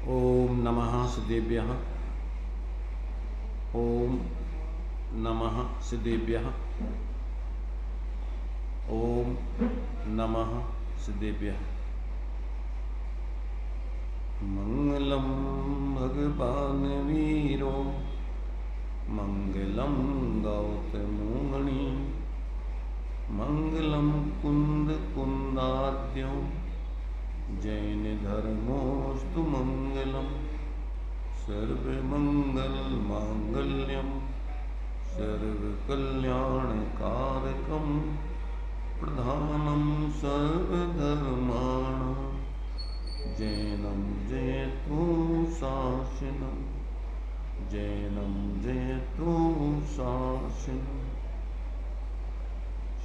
ओम नमः सिद्धेभ्यः। ओम नमः सिद्धेभ्यः। ओम नमः सिद्धेभ्यः। मंगलम भगवान वीरो मंगलम गौतमोहनि मंगलम कुंद कुंदाद्यो जैन धर्मोस्तु मंगलम सर्वमंगल मांगल्यम सर्वकल्याणकारकम प्रधानम सर्वधर्माणां जैनं जयतु शासनम जैनं जयतु शासनम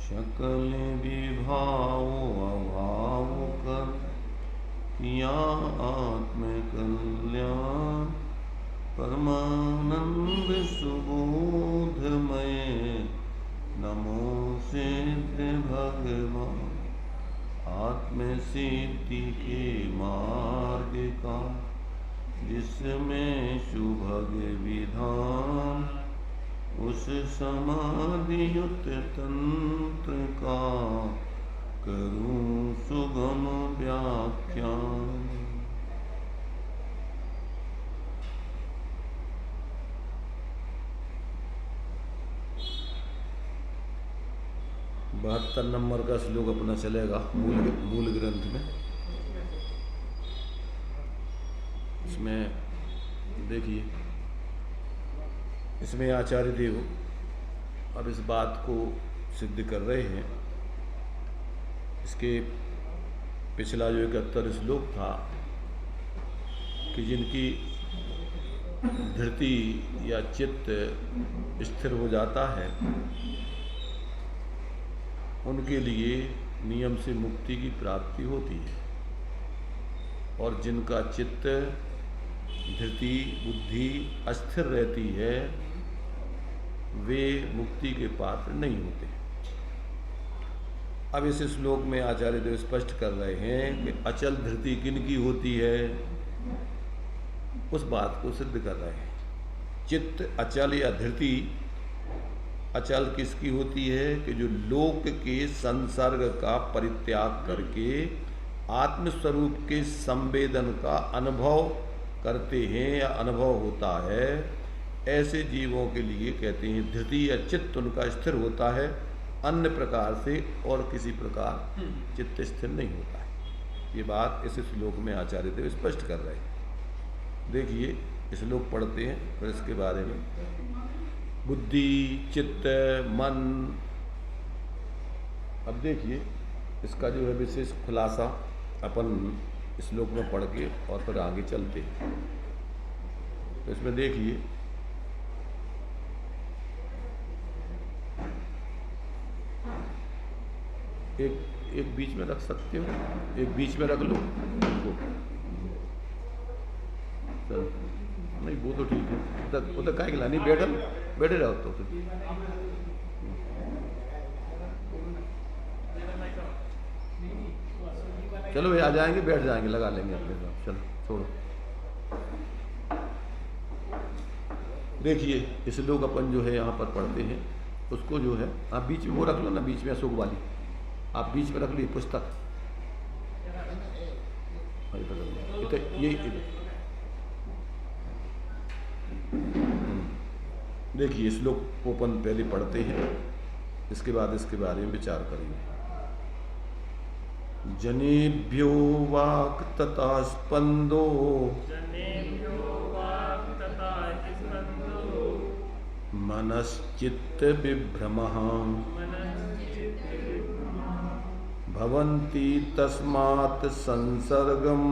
सकल विभाव अभाव कर या आत्मकल्याण परमानंद सुबोधमय नमो सिद्ध भगवान आत्मसिद्धि के मार्ग का जिसमें सुभग विधान उस समाधियुत तंत्र का करूं सुगम व्याख्यान। 72 नंबर का श्लोक अपना चलेगा मूल ग्रंथ में। इसमें देखिए, इसमें आचार्य देव अब इस बात को सिद्ध कर रहे हैं। इसके पिछला जो 71 श्लोक था कि जिनकी धृति या चित्त स्थिर हो जाता है उनके लिए नियम से मुक्ति की प्राप्ति होती है, और जिनका चित्त धृति बुद्धि अस्थिर रहती है वे मुक्ति के पात्र नहीं होते। अब इस श्लोक में आचार्य देव स्पष्ट कर रहे हैं कि अचल धृति किनकी होती है, उस बात को सिद्ध कर रहे हैं। चित्त अचल या धृति अचल किसकी होती है कि जो लोक के संसर्ग का परित्याग करके आत्मस्वरूप के संवेदन का अनुभव करते हैं या अनुभव होता है, ऐसे जीवों के लिए कहते हैं धृति या चित्त उनका स्थिर होता है। अन्य प्रकार से और किसी प्रकार चित्त स्थिर नहीं होता है। ये बात इस श्लोक में आचार्य देव स्पष्ट कर रहे हैं। देखिए श्लोक पढ़ते हैं फिर इसके बारे में। बुद्धि चित्त मन, अब देखिए इसका जो है विशेष खुलासा अपन श्लोक में पढ़ के और फिर आगे चलते हैं। तो इसमें देखिए एक बीच में रख सकते हो, एक बीच में रख लो उसको। नहीं वो तो ठीक है, वो तो क्या खिलानी, बैठे रहो तो चलो भाई आ जाएंगे, बैठ जाएंगे, लगा लेंगे अपने साथ। चलो छोड़ो। देखिए इस लोग अपन जो है यहाँ पर पढ़ते हैं उसको जो है आप बीच में वो रख लो ना, बीच में अशोक वाली आप बीच में रख ली पुस्तक। ये देखिए श्लोक को अपन पहले पढ़ते हैं, इसके बाद इसके बारे में विचार करेंगे। जनेभ्यो वाक् तथा स्पंदो मनश्चित्त विभ्रमः भवन्ति तस्मात् संसर्गम्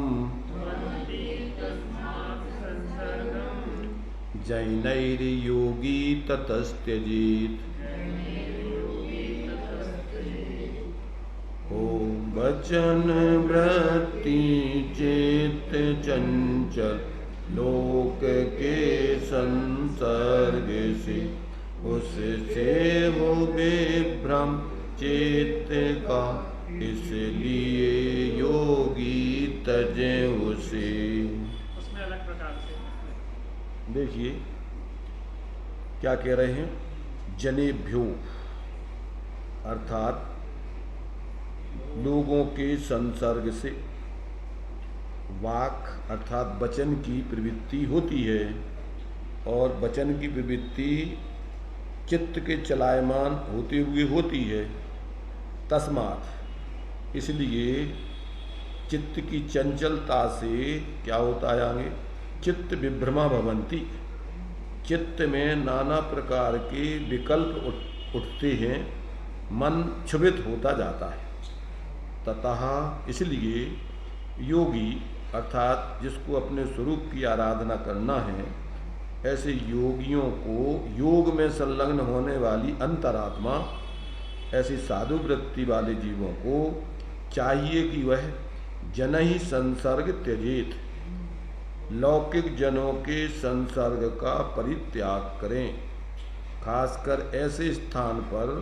जैनैर्योगी ततस्त्यजेत्। ओम वचन वृत्ति चेत चंचल लोक के संसर्ग से उससे हो विभ्रम चेत का, इसलिए योगी तजे उसे। उसमें अलग प्रकार से। देखिए क्या कह रहे हैं, जनेभ्यो अर्थात लोगों के संसर्ग से वाक अर्थात वचन की प्रवृत्ति होती है, और वचन की प्रवृत्ति चित्त के चलायमान होते हुए होती है। तस्मात् इसलिए चित्त की चंचलता से क्या होता है आगे, चित्त विभ्रमा भवंती, चित्त में नाना प्रकार के विकल्प उठते हैं, मन क्षुभित होता जाता है। ततः इसलिए योगी अर्थात जिसको अपने स्वरूप की आराधना करना है, ऐसे योगियों को योग में संलग्न होने वाली अंतरात्मा, ऐसी साधु वृत्ति वाले जीवों को चाहिए कि वह जन ही संसर्ग त्यजेत, लौकिक जनों के संसर्ग का परित्याग करें। खासकर ऐसे स्थान पर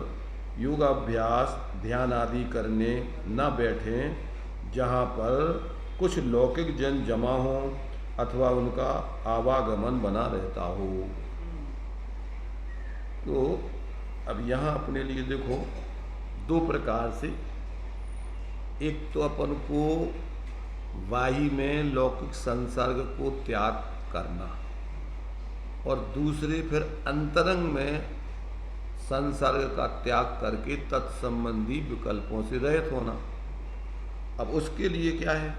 योगाभ्यास ध्यान आदि करने न बैठें जहाँ पर कुछ लौकिक जन जमा हों अथवा उनका आवागमन बना रहता हो। तो अब यहाँ अपने लिए देखो दो प्रकार से, एक तो अपन को वाही में लौकिक संसर्ग को त्याग करना, और दूसरे फिर अंतरंग में संसर्ग का त्याग करके तत्संबंधी विकल्पों से रहित होना। अब उसके लिए क्या है,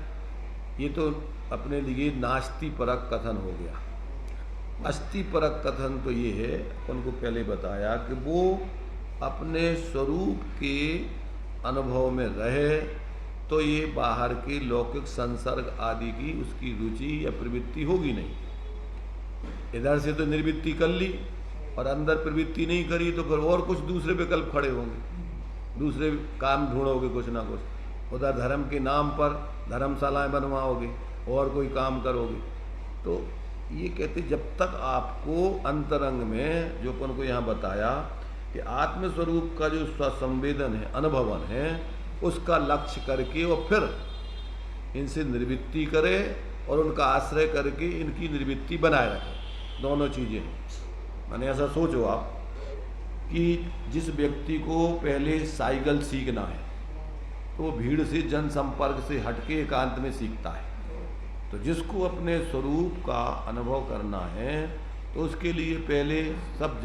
ये तो अपने लिए नास्ति परक कथन हो गया। अस्ति परक कथन तो ये है, अपन को पहले बताया कि वो अपने स्वरूप के अनुभव में रहे तो ये बाहर के लौकिक संसर्ग आदि की उसकी रुचि या प्रवृत्ति होगी नहीं। इधर से तो निर्वृत्ति कर ली और अंदर प्रवृत्ति नहीं करी तो फिर और कुछ दूसरे विकल्प खड़े होंगे, दूसरे काम ढूंढोगे कुछ ना कुछ, उधर धर्म के नाम पर धर्मशालाएं बनवाओगे और कोई काम करोगे। तो ये कहते जब तक आपको अंतरंग में जो अपन को यहाँ बताया कि आत्मस्वरूप का जो स्वसंवेदन है, अनुभवन है, उसका लक्ष्य करके और फिर इनसे निर्वृत्ति करे और उनका आश्रय करके इनकी निर्वृत्ति बनाए रखे, दोनों चीज़ें। माने ऐसा सोचो आप कि जिस व्यक्ति को पहले साइकिल सीखना है तो वो भीड़ से जनसंपर्क से हटके एकांत में सीखता है। तो जिसको अपने स्वरूप का अनुभव करना है तो उसके लिए पहले सब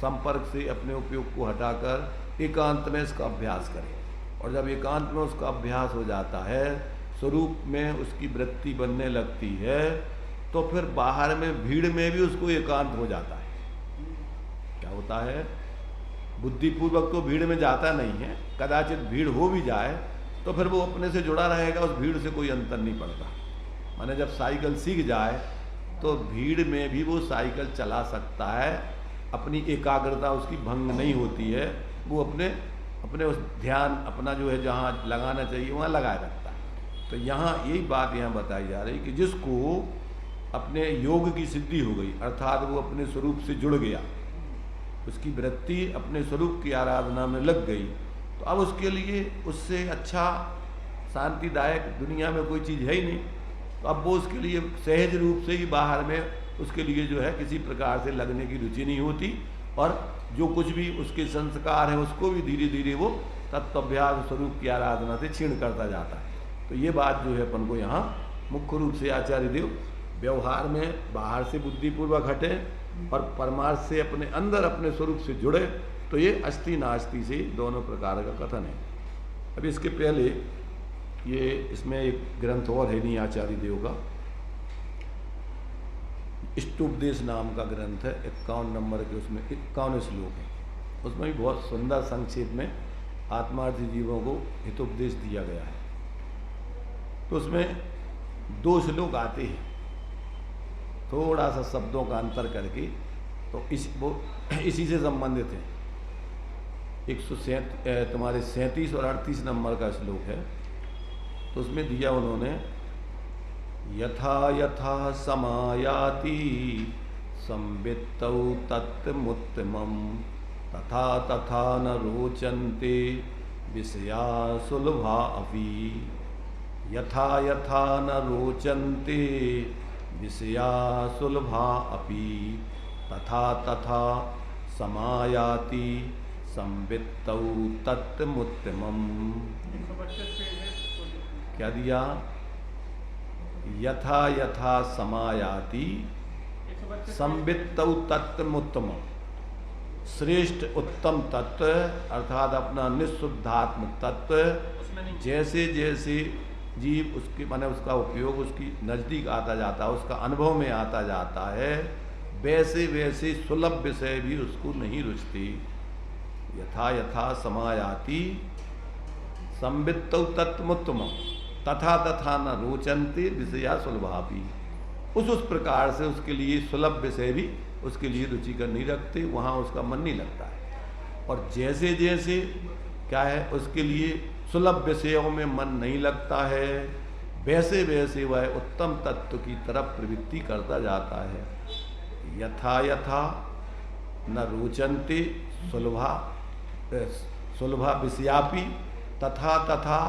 संपर्क से अपने उपयोग को हटाकर एकांत में इसका अभ्यास करें, और जब एकांत में उसका अभ्यास हो जाता है, स्वरूप में उसकी वृत्ति बनने लगती है, तो फिर बाहर में भीड़ में भी उसको एकांत हो जाता है। क्या होता है, बुद्धिपूर्वक तो भीड़ में जाता नहीं है, कदाचित भीड़ हो भी जाए तो फिर वो अपने से जुड़ा रहेगा, उस भीड़ से कोई अंतर नहीं पड़ता। माने जब साइकिल सीख जाए तो भीड़ में भी वो साइकिल चला सकता है, अपनी एकाग्रता उसकी भंग नहीं होती है, वो अपने उस ध्यान अपना जो है जहाँ लगाना चाहिए वहाँ लगाए रखता है। तो यहाँ यही बात यहाँ बताई जा रही कि जिसको अपने योग की सिद्धि हो गई, अर्थात वो अपने स्वरूप से जुड़ गया, उसकी वृत्ति अपने स्वरूप की आराधना में लग गई, तो अब उसके लिए उससे अच्छा शांतिदायक दुनिया में कोई चीज़ है ही नहीं। तो अब वो उसके लिए सहज रूप से ही बाहर में उसके लिए जो है किसी प्रकार से लगने की रुचि नहीं होती, और जो कुछ भी उसके संस्कार हैं उसको भी धीरे धीरे वो तत्वाभ्यास स्वरूप की आराधना से क्षीण करता जाता है। तो ये बात जो है अपन को यहाँ मुख्य रूप से आचार्य देव व्यवहार में बाहर से बुद्धिपूर्वक हटे और परमार्थ से अपने अंदर अपने स्वरूप से जुड़े, तो ये अस्थि नास्ति से दोनों प्रकार का कथन है। अब इसके पहले ये इसमें एक ग्रंथ और है नहीं आचार्य देव का, इष्टोपदेश नाम का ग्रंथ है, 51 नंबर के, उसमें 51 श्लोक है। उसमें भी बहुत सुंदर संक्षेप में आत्मार्थी जीवों को हितोपदेश दिया गया है। तो उसमें 2 श्लोक आते हैं, थोड़ा सा शब्दों का अंतर करके, तो इसी से संबंधित है। 37 और 38 नंबर का श्लोक है। तो उसमें दिया उन्होंने, यथा यथा समायाति संवित्तौ तत्मुत्तमं तथा तथा न रोचन्ते विषया सुलभा अपि। यथा यथा न रोचन्ते विषया सुलभा अपि तथा तथा समायाति संवित्तौ तत्तमुत्तमम्। 125 पेज है, बोलिए। क्या दिया? यथा यथा समायाति 125 संवित्तौ तत्तमुत्तमम्। श्रेष्ठ उत्तम तत्व अर्थात अपना निःशुद्धात्म तत्व उसमें नहीं। जैसे जैसे जीव उसके माने उसका उपयोग उसकी नज़दीक आता जाता है, उसका अनुभव में आता जाता है, वैसे वैसे सुलभ विषय भी उसको नहीं रुचती। यथा यथा समायाति संवित्तौ तत्तमुत्तमम् तथा तथा न रोचन्ते विषया सुलभापि। उस प्रकार से उसके लिए सुलभ विषय भी उसके लिए रुचिकर नहीं रखते, वहाँ उसका मन नहीं लगता है। और जैसे जैसे क्या है उसके लिए सुलभ विषयों में मन नहीं लगता है, वैसे वैसे वह उत्तम तत्व की तरफ प्रवृत्ति करता जाता है। यथा यथा न रोचन्ते सुलभा विषयापि तथा तथा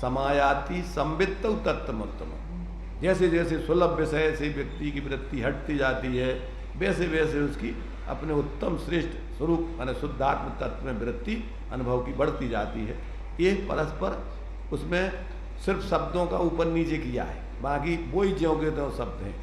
समायाति संवित्तौ तत्तमुत्तमम्। जैसे जैसे सुलभ विषय से व्यक्ति की वृत्ति हटती जाती है, वैसे वैसे उसकी अपने उत्तम श्रेष्ठ स्वरूप माने शुद्धात्म तत्व में वृत्ति अनुभव की बढ़ती जाती है। ये परस्पर उसमें सिर्फ शब्दों का ऊपर नीचे किया है, बाकी वही ज्यों के त्यों शब्द हैं।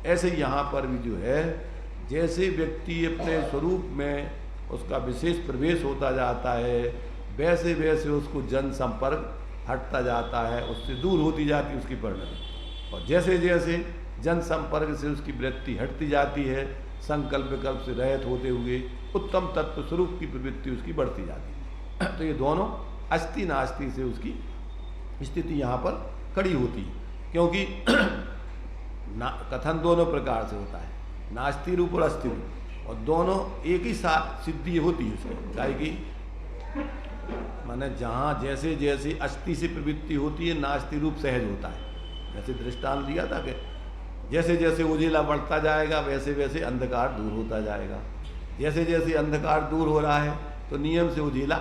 ऐसे यहाँ पर भी जो है जैसे व्यक्ति अपने स्वरूप में उसका विशेष प्रवेश होता जाता है, वैसे वैसे उसको जन संपर्क हटता जाता है, उससे दूर होती जाती है उसकी परिणति। और जैसे जैसे जन संपर्क से उसकी वृत्ति हटती जाती है, संकल्प विकल्प से रहित होते हुए उत्तम तत्व स्वरूप की प्रवृत्ति उसकी बढ़ती जाती है। तो ये दोनों अस्ति नास्ति से उसकी स्थिति यहाँ पर खड़ी होती है, क्योंकि कथन दोनों प्रकार से होता है, नास्ति रूप और अस्थि रूप, और दोनों एक ही साथ सिद्धि होती है उसमें। क्या कि माने जहाँ जैसे जैसे अस्थि से प्रवृत्ति होती है नास्ति रूप सहज होता है। जैसे दृष्टांत दिया था कि जैसे जैसे उजिला बढ़ता जाएगा वैसे वैसे अंधकार दूर होता जाएगा, जैसे जैसे अंधकार दूर हो रहा है तो नियम से उजिला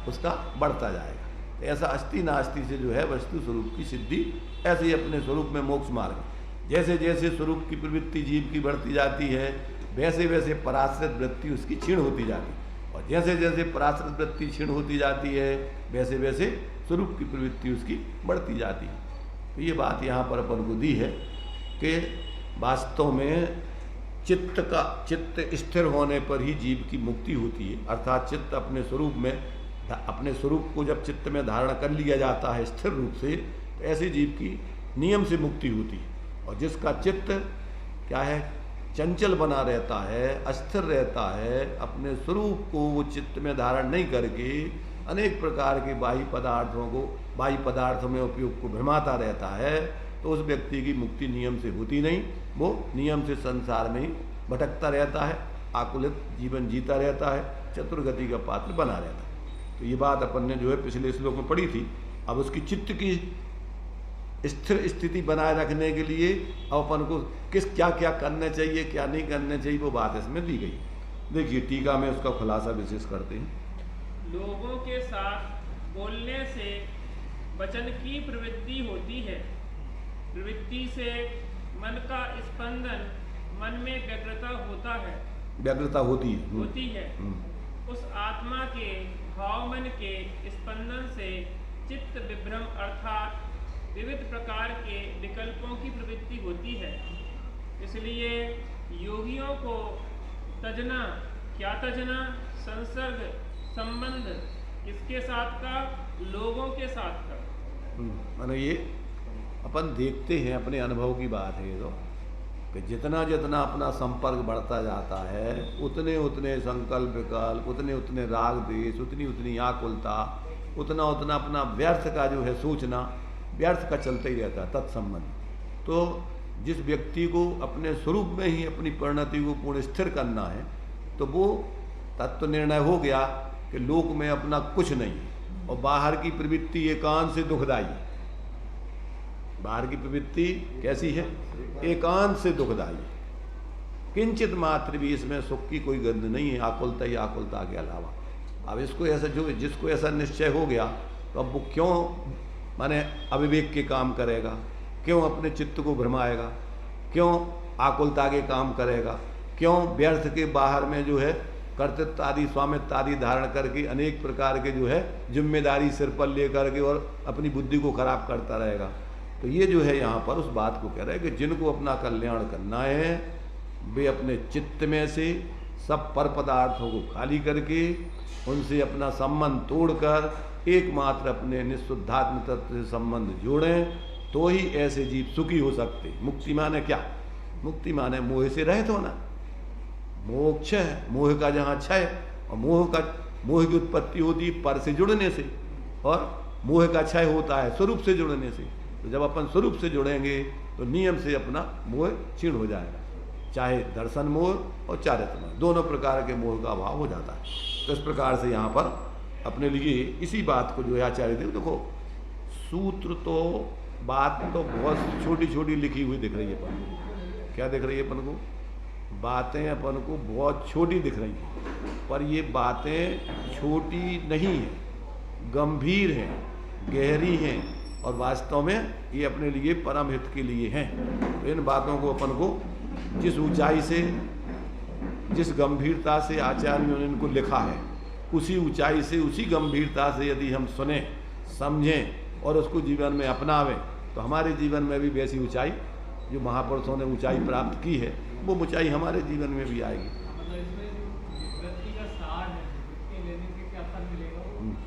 उसका बढ़ता जाएगा। तो ऐसा अस्थि नास्ति से जो है वस्तु स्वरूप की सिद्धि, ऐसे ही अपने स्वरूप में मोक्ष मार्ग, जैसे जैसे स्वरूप की प्रवृत्ति जीव की बढ़ती जाती है वैसे वैसे पराश्रित वृत्ति उसकी क्षीण होती जाती है, और जैसे जैसे पराश्रित वृत्ति क्षीण होती जाती है वैसे वैसे स्वरूप की प्रवृत्ति उसकी बढ़ती जाती है। तो ये बात यहाँ पर अपन को दी है कि वास्तव में चित्त स्थिर होने पर ही जीव की मुक्ति होती है। अर्थात चित्त अपने स्वरूप को जब चित्त में धारण कर लिया जाता है स्थिर रूप से, तो ऐसे जीव की नियम से मुक्ति होती है। और जिसका चित्त क्या है चंचल बना रहता है, अस्थिर रहता है, अपने स्वरूप को वो चित्त में धारण नहीं करके अनेक प्रकार के बाह्य पदार्थों में उपयोग को भ्रमाता रहता है, तो उस व्यक्ति की मुक्ति नियम से होती नहीं। वो नियम से संसार में ही भटकता रहता है, आकुलित जीवन जीता रहता है, चतुर्गति का पात्र बना रहता है। तो ये बात अपन ने जो है पिछले श्लोक में पढ़ी थी। अब उसकी चित्त की स्थिर स्थिति बनाए रखने के लिए अब अपन को क्या क्या करना चाहिए क्या नहीं करना चाहिए वो बात इसमें दी गई। देखिए टीका में उसका खुलासा विशेष करते हैं। लोगों के साथ बोलने से वचन की प्रवृत्ति होती है, प्रवृत्ति से मन का स्पंदन मन में व्यग्रता होता है, व्यग्रता होती है। उस आत्मा के भाव मन के स्पंदन से चित्त विभ्रम अर्थात विविध प्रकार के विकल्पों की प्रवृत्ति होती है। इसलिए योगियों को तजना, क्या तजना, संसर्ग संबंध किसके साथ का, लोगों के साथ का। माने ये अपन देखते हैं, अपने अनुभव की बात है ये तो, कि जितना जितना अपना संपर्क बढ़ता जाता है उतने उतने संकल्प विकल्प, उतने उतने राग द्वेष, उतनी उतनी आकुलता, उतना उतना अपना व्यर्थ का जो है सोचना व्यर्थ का चलता ही रहता है तत्संबंध। तो जिस व्यक्ति को अपने स्वरूप में ही अपनी परिणति को पूर्ण स्थिर करना है तो वो तत्व निर्णय हो गया कि लोक में अपना कुछ नहीं, और बाहर की प्रवृत्ति एकांत से दुखदाई। बाहर की प्रवृत्ति कैसी है? एकांत से दुखदाई, किंचित मात्र भी इसमें सुख की कोई गंध नहीं है, आकुलता ही आकुलता के अलावा। अब इसको ऐसा जिसको ऐसा निश्चय हो गया तो अब वो क्यों माने अविवेक के काम करेगा, क्यों अपने चित्त को भ्रमाएगा, क्यों आकुलता के काम करेगा, क्यों व्यर्थ के बाहर में जो है कर्तृत्व आदि स्वामित्व आदि धारण करके अनेक प्रकार के जो है जिम्मेदारी सिर पर लेकर के और अपनी बुद्धि को खराब करता रहेगा। तो ये जो है यहाँ पर उस बात को कह रहा है कि जिनको अपना कल्याण करना है वे अपने चित्त में से सब पर पदार्थों को खाली करके उनसे अपना संबंध तोड़कर एकमात्र अपने निःशुद्धात्म तत्व से संबंध जोड़ें, तो ही ऐसे जीव सुखी हो सकते। मुक्ति माने क्या? मुक्ति माने मोह से रहित होना। मोक्ष है मोह का जहाँ क्षय, और मोह की उत्पत्ति होती है पर से जुड़ने से, और मोह का क्षय होता है स्वरूप से जुड़ने से। तो जब अपन स्वरूप से जुड़ेंगे तो नियम से अपना मोह क्षीण हो जाएगा, चाहे दर्शन मोह और चारित्र मोह, दोनों प्रकार के मोह का अभाव हो जाता है। तो इस प्रकार से यहाँ पर अपने लिए इसी बात को जो है आचार्य देव, देखो सूत्र तो बात तो बहुत छोटी छोटी लिखी हुई दिख रही है अपन को। क्या दिख रही है अपन को? बातें अपन को बहुत छोटी दिख रही हैं, पर ये बातें छोटी नहीं हैं, गंभीर हैं, गहरी हैं, और वास्तव में ये अपने लिए परम हित के लिए हैं। तो इन बातों को अपन को जिस ऊंचाई से, जिस गंभीरता से आचार्यों ने इनको लिखा है, उसी ऊंचाई से, उसी गंभीरता से यदि हम सुने, समझें और उसको जीवन में अपनावें, तो हमारे जीवन में भी वैसी ऊंचाई जो महापुरुषों ने ऊंचाई प्राप्त की है, वो ऊंचाई हमारे जीवन में भी आएगी। मतलब इसमें व्यक्ति का सार है, इसके लेने से क्या फल मिलेगा,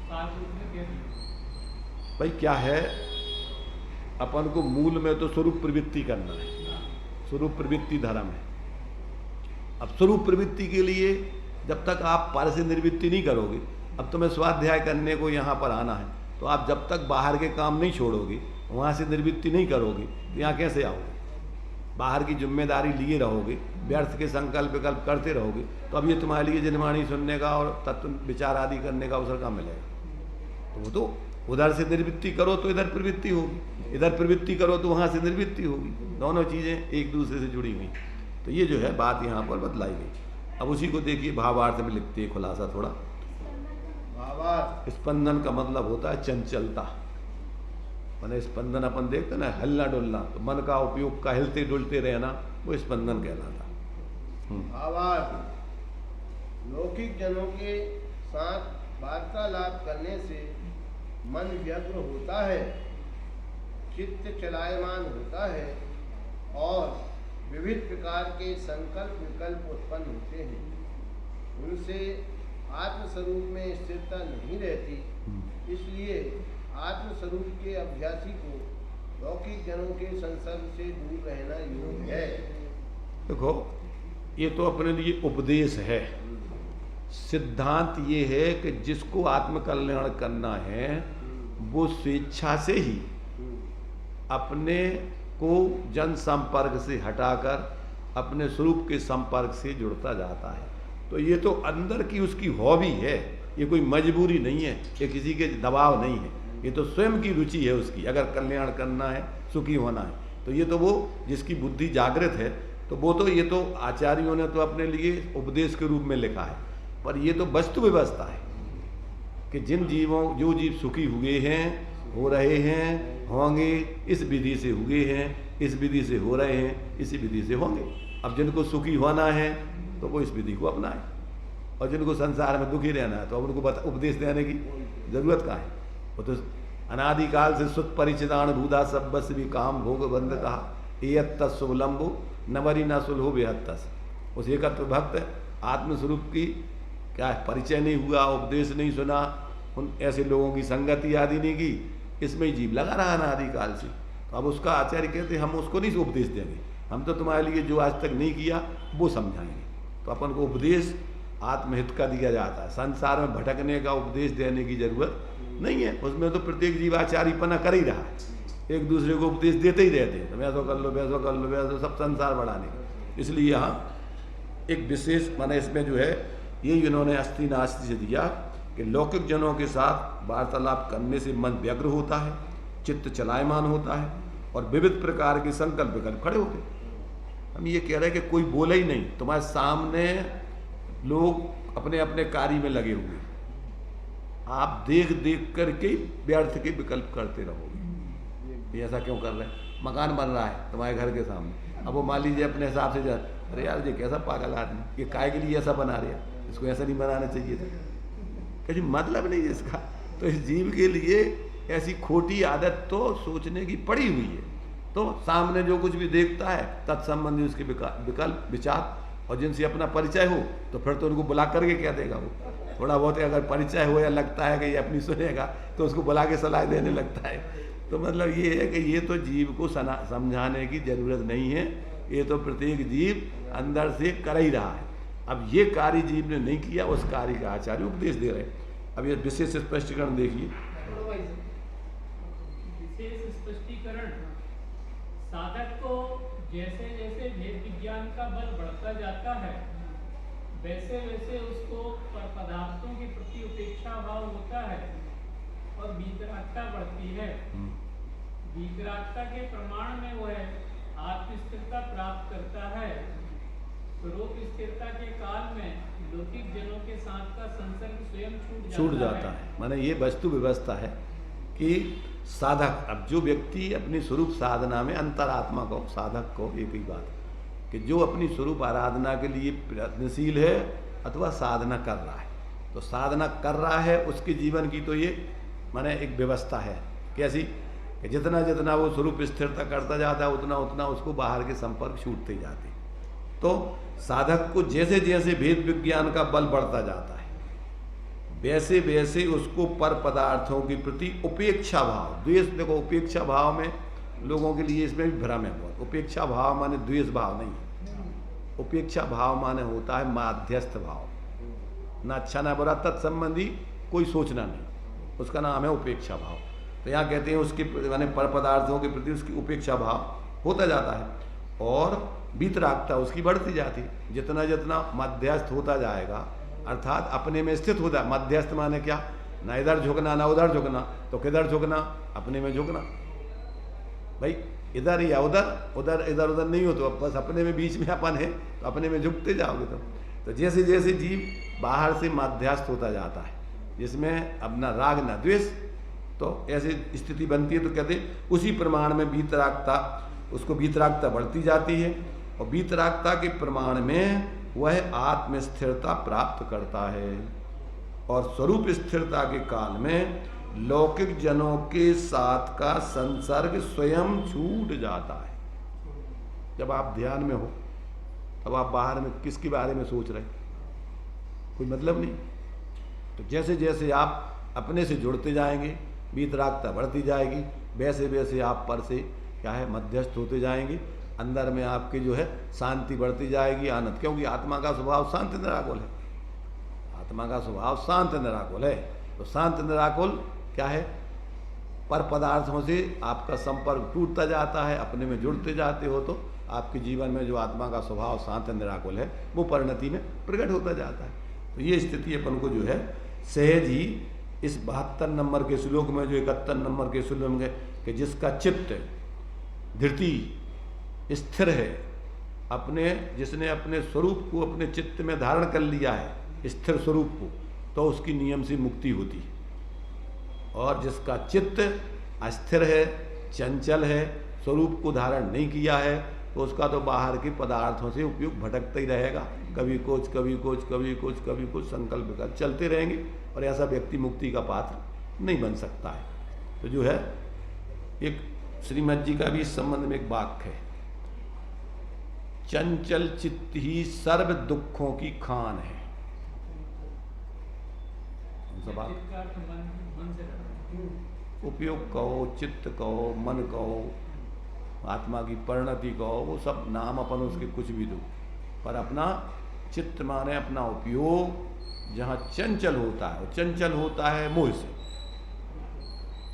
सार रूप में क्या भाई क्या है, अपन को मूल में तो स्वरूप प्रवृत्ति करना है, स्वरूप प्रवृत्ति धर्म है। अब स्वरूप प्रवृत्ति के लिए जब तक आप पर से निर्वृत्ति नहीं करोगे, अब तुम्हें स्वाध्याय करने को यहाँ पर आना है, तो आप जब तक बाहर के काम नहीं छोड़ोगे, वहाँ से निर्वृत्ति नहीं करोगे, तो यहाँ कैसे आओगे? बाहर की जिम्मेदारी लिए रहोगे, व्यर्थ के संकल्प विकल्प करते रहोगे, तो अब ये तुम्हारे लिए जनवाणी सुनने का और तत्व विचार आदि करने का अवसर कहाँ मिलेगा? तो वो तो उधर से निर्वृत्ति करो तो इधर प्रवृत्ति होगी, इधर प्रवृत्ति करो तो वहाँ से निर्वृत्ति होगी, दोनों चीज़ें एक दूसरे से जुड़ी हुई। तो ये जो है बात यहाँ पर बतलाई गई। अब उसी को देखिए भावार्थ में लिखते हैं खुलासा थोड़ा। स्पंदन का मतलब होता है चंचलता, मैंने स्पंदन अपन देखते ना हल्ला डुलना, तो मन का उपयोग का हिलते डुलते रहना, वो स्पंदन कहलाता। लौकिक जनों के साथ वार्तालाप करने से मन व्यग्र होता है, चित्त चलायमान होता है और विविध प्रकार के संकल्प विकल्प उत्पन्न होते हैं। उनसे आत्मस्वरूप में स्थिरता नहीं रहती, इसलिए आत्मस्वरूप के अभ्यासी को लौकिक जनों के संसर्ग से दूर रहना योग्य है। देखो ये तो अपने लिए उपदेश है, सिद्धांत ये है कि जिसको आत्मकल्याण करना है वो स्वेच्छा से ही अपने को जन संपर्क से हटाकर अपने स्वरूप के संपर्क से जुड़ता जाता है। तो ये तो अंदर की उसकी हॉबी है, ये कोई मजबूरी नहीं है, ये किसी के दबाव नहीं है, ये तो स्वयं की रुचि है उसकी। अगर कल्याण करना है, सुखी होना है, तो ये तो वो जिसकी बुद्धि जागृत है, तो वो तो ये तो आचार्यों ने तो अपने लिए उपदेश के रूप में लिखा है। पर ये तो वस्तु व्यवस्था है कि जिन जीवों, जो जीव सुखी हुए हैं, हो रहे हैं, होंगे, इस विधि से हुए हैं, इस विधि से हो रहे हैं, इसी विधि से होंगे। अब जिनको सुखी होना है तो वो इस विधि को अपनाएं, और जिनको संसार में दुखी रहना है तो अब उनको उपदेश देने की जरूरत कहाँ है? वो तो अनादिकाल से सुत परिचितान भूदा सब्बस भी काम भोग बंद कहा एयत शुभलम्बो नवरी न सुलहो बेहत्तस। उस एकत्व भक्त आत्मस्वरूप की क्या परिचय नहीं हुआ, उपदेश नहीं सुना, उन ऐसे लोगों की संगति आदि नहीं की, इसमें ही जीव लगा रहा अनादिकाल से। तो अब उसका आचार्य कहते हम उसको नहीं उपदेश देंगे, हम तो तुम्हारे लिए जो आज तक नहीं किया वो समझाएंगे। तो अपन को उपदेश आत्महित का दिया जाता है, संसार में भटकने का उपदेश देने की जरूरत नहीं है। उसमें तो प्रत्येक जीवाचारीपना कर ही रहा है, एक दूसरे को उपदेश देते ही रहते हैं, तो वैसो कर लो, वैसो कर लो, वैसो, सब संसार बढ़ाने। इसलिए यहाँ एक विशेष माने इसमें जो है ये इन्होंने अस्ति नास्ति से दिया कि लौकिक जनों के साथ वार्तालाप करने से मन व्यग्र होता है, चित्त चलायमान होता है और विविध प्रकार के संकल्प विकल्प खड़े होते हैं। हम ये कह रहे हैं कि कोई बोले ही नहीं, तुम्हारे सामने लोग अपने अपने कार्य में लगे हुए, आप देख देख करके व्यर्थ के विकल्प करते रहोगे। ये ऐसा क्यों कर रहे हैं? मकान बन रहा है तुम्हारे घर के सामने, अब वो मान लीजिए अपने हिसाब से जा, अरे यार ये कैसा पागल आदमी, ये काय के लिए ऐसा बना रहा, इसको ऐसा नहीं बनाना चाहिए था, कहीं मतलब नहीं है इसका। तो इस जीव के लिए ऐसी खोटी आदत तो सोचने की पड़ी हुई है। तो सामने जो कुछ भी देखता है तत्संबंधी उसके विकल्प विचार, और जिनसे अपना परिचय हो तो फिर तो उनको बुला करके क्या देगा, वो थोड़ा बहुत अगर परिचय हो या लगता है कि ये अपनी सुनेगा तो उसको बुला के सलाह देने लगता है। तो मतलब ये है कि ये तो जीव को समझाने की जरूरत नहीं है, ये तो प्रत्येक जीव अंदर से कर ही रहा है। अब ये कार्य जीव ने नहीं किया, उस कार्य का आचार्य उपदेश दे रहे हैं। अब ये विशेष स्पष्टीकरण देखिए। विशेष स्पष्टीकरण, साधक को जैसे जैसे भेद विज्ञान का बल बढ़ता जाता है वैसे वैसे उसको पदार्थों के प्रति उपेक्षा भाव होता है और वीतरागता बढ़ती है। वीतरागता के प्रमाण में वह आत्मस्थिरता प्राप्त करता है। स्वरूप स्थिरता के काल में लौकिक जनों के साथ का संसर्ग स्वयं छूट जाता है। माने ये वस्तु व्यवस्था है कि साधक, अब जो व्यक्ति अपनी स्वरूप साधना में अंतरात्मा को, साधक को एक ही बात कि जो अपनी स्वरूप आराधना के लिए प्रयत्नशील है अथवा साधना कर रहा है, तो साधना कर रहा है उसके जीवन की तो ये माने एक व्यवस्था है। कैसी कि जितना जितना वो स्वरूप स्थिरता करता जाता है उतना उतना उसको बाहर के संपर्क छूटते जाते। तो साधक को जैसे जैसे भेद विज्ञान का बल बढ़ता जाता है वैसे वैसे उसको पर पदार्थों के प्रति उपेक्षा भाव, द्वेष, देखो उपेक्षा भाव में लोगों के लिए इसमें भी भ्रम है बहुत। उपेक्षा भाव माने द्वेष भाव नहीं है, उपेक्षा भाव माने होता है माध्यस्थ भाव, ना अच्छा ना बुरा, तत्संबंधी कोई सोचना नहीं, उसका नाम है उपेक्षा भाव। तो यहाँ कहते हैं उसके माने पर पदार्थों के प्रति उसकी उपेक्षा भाव होता जाता है और वीतरागता उसकी बढ़ती जाती है। जितना जितना मध्यस्थ होता जाएगा अर्थात अपने में स्थित होता है। मध्यस्थ माने क्या, ना इधर झुकना ना उधर झुकना, तो किधर झुकना, अपने में झुकना। भाई इधर या उधर, उधर इधर उधर नहीं हो तो बस अपने में बीच में अपन है, तो अपने में झुकते जाओगे तुम। तो जैसे जैसे जीव बाहर से मध्यस्थ होता जाता है जिसमें अपना राग न द्वेष, तो ऐसी स्थिति बनती है। तो कहते उसी प्रमाण में वीतरागता, उसको वीतरागता बढ़ती जाती है और वीतरागता के प्रमाण में वह आत्म स्थिरता प्राप्त करता है और स्वरूप स्थिरता के काल में लौकिक जनों के साथ का संसर्ग स्वयं छूट जाता है। जब आप ध्यान में हो तब आप बाहर में किसके बारे में सोच रहे, कोई मतलब नहीं। तो जैसे जैसे आप अपने से जुड़ते जाएंगे वीतरागता बढ़ती जाएगी, वैसे वैसे आप पर से क्या है मध्यस्थ होते जाएंगे, अंदर में आपकी जो है शांति बढ़ती जाएगी, आनंद। क्योंकि आत्मा का स्वभाव शांत निराकुल है, आत्मा का स्वभाव शांत निराकुल है। तो शांत निराकुल क्या है, पर पदार्थों से आपका संपर्क टूटता जाता है, अपने में जुड़ते जाते हो तो आपके जीवन में जो आत्मा का स्वभाव शांत निराकुल है वो परिणति में प्रकट होता जाता है। तो ये स्थिति अपन को जो है सहज ही इस 72 नंबर के श्लोक में, जो 71 नंबर के श्लोक में कि जिसका चित्त धृति स्थिर है, अपने जिसने अपने स्वरूप को अपने चित्त में धारण कर लिया है स्थिर स्वरूप को, तो उसकी नियम से मुक्ति होती है। और जिसका चित्त अस्थिर है, चंचल है, स्वरूप को धारण नहीं किया है, तो उसका तो बाहर के पदार्थों से उपयोग भटकता ही रहेगा, कभी कुछ कभी कुछ कभी कुछ कभी कुछ संकल्प विकल्प चलते रहेंगे और ऐसा व्यक्ति मुक्ति का पात्र नहीं बन सकता है। तो जो है एक श्रीमद जी का भी इस संबंध में एक वाक्य है, चंचल चित्त ही सर्व दुखों की खान है। उपयोग कहो, चित्त कहो, मन कहो, आत्मा की परिणति कहो, वो सब नाम अपन उसके कुछ भी दो, पर अपना चित्त माने अपना उपयोग जहाँ चंचल होता है, चंचल होता है मोह से।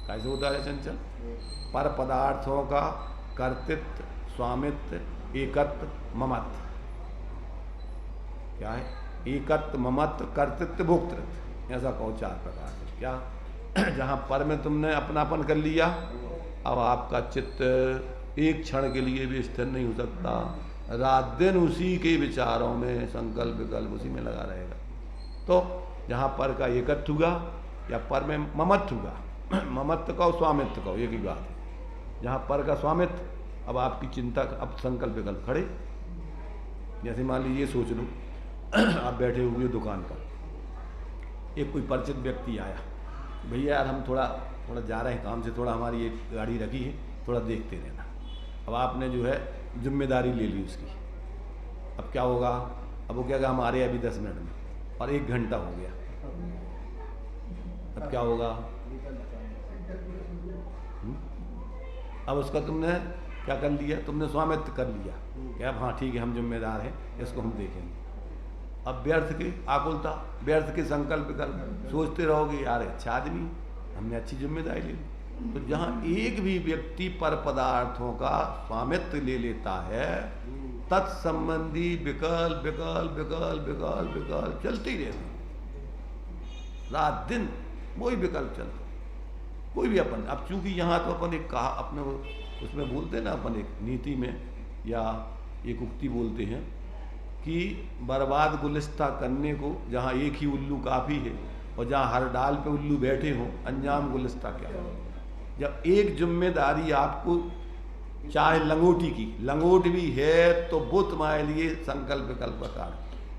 कैसे होता है चंचल? पर पदार्थों का कर्तृत्व, स्वामित्व, एकत्व, ममत्व। क्या है? एकत्व, ममत्व, कर्तृत्व, भोक्तृत्व, ऐसा कहो 4 प्रकार से। क्या? जहाँ पर में तुमने अपनापन कर लिया, अब आपका चित्त एक क्षण के लिए भी स्थिर नहीं हो सकता, रात दिन उसी के विचारों में संकल्प विकल्प उसी में लगा रहेगा। तो जहाँ पर का एकत्व हुआ या पर में ममत्व हुआ, ममत्व कहो स्वामित्व कहो एक ही बात है, जहाँ पर का स्वामित्व, अब आपकी चिंता, अब संकल्प विकल्प खड़े। जैसे मान लीजिए सोच लो आप बैठे हुए दुकान पर, एक कोई परिचित व्यक्ति आया, भैया यार हम थोड़ा जा रहे हैं काम से, थोड़ा हमारी एक गाड़ी रखी है, थोड़ा देखते रहना। अब आपने जो है जिम्मेदारी ले ली उसकी। अब क्या होगा, अब वो क्या कहा, हम आ रहे हैं अभी 10 मिनट में, और 1 घंटा हो गया। अब क्या होगा, अब उसका तुमने क्या कर लिया, तुमने स्वामित्व कर लिया कि अब हाँ ठीक है हम जिम्मेदार हैं, इसको हम देखेंगे। अब व्यर्थ की आकुलता, व्यर्थ के संकल्प विकल्प सोचते रहोगे, यार अच्छा आदमी, हमने अच्छी जिम्मेदारी ले ली। तो जहाँ एक भी व्यक्ति पर पदार्थों का स्वामित्व ले लेता है, तत्संबंधी विकल्प विकल्प विकल्प विकल्प विकल्प चलते ही रहते, रात दिन वही विकल्प चलते। कोई भी अपन, अब चूंकि यहाँ तो अपन एक कहा अपने उसमें बोलते हैं ना, अपन एक नीति में या एक उक्ति बोलते हैं कि बर्बाद गुलिस्ता करने को जहाँ एक ही उल्लू काफ़ी है, और जहाँ हर डाल पे उल्लू बैठे हों, अंजाम गुलिस्ता क्या हो। जब एक जिम्मेदारी आपको, चाहे लंगोटी की, लंगोट भी है तो बुत तुम्हारे लिए संकल्प विकल्प बता,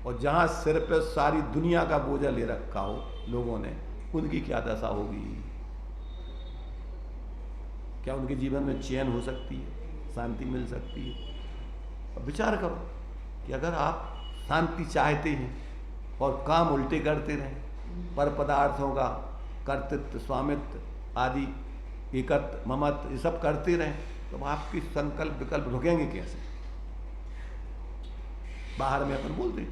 और जहाँ सिर पे सारी दुनिया का बोझा ले रखा हो लोगों ने, उनकी क्या दशा होगी। क्या उनके जीवन में चैन हो सकती है, शांति मिल सकती है। अब विचार करो कि अगर आप शांति चाहते हैं और काम उल्टे करते रहें, पर पदार्थों का कर्तृत्व स्वामित्व आदि एकत्व ममत्व ये सब करते रहें, तो आपकी संकल्प विकल्प रुकेंगे कैसे। बाहर में अपन बोलते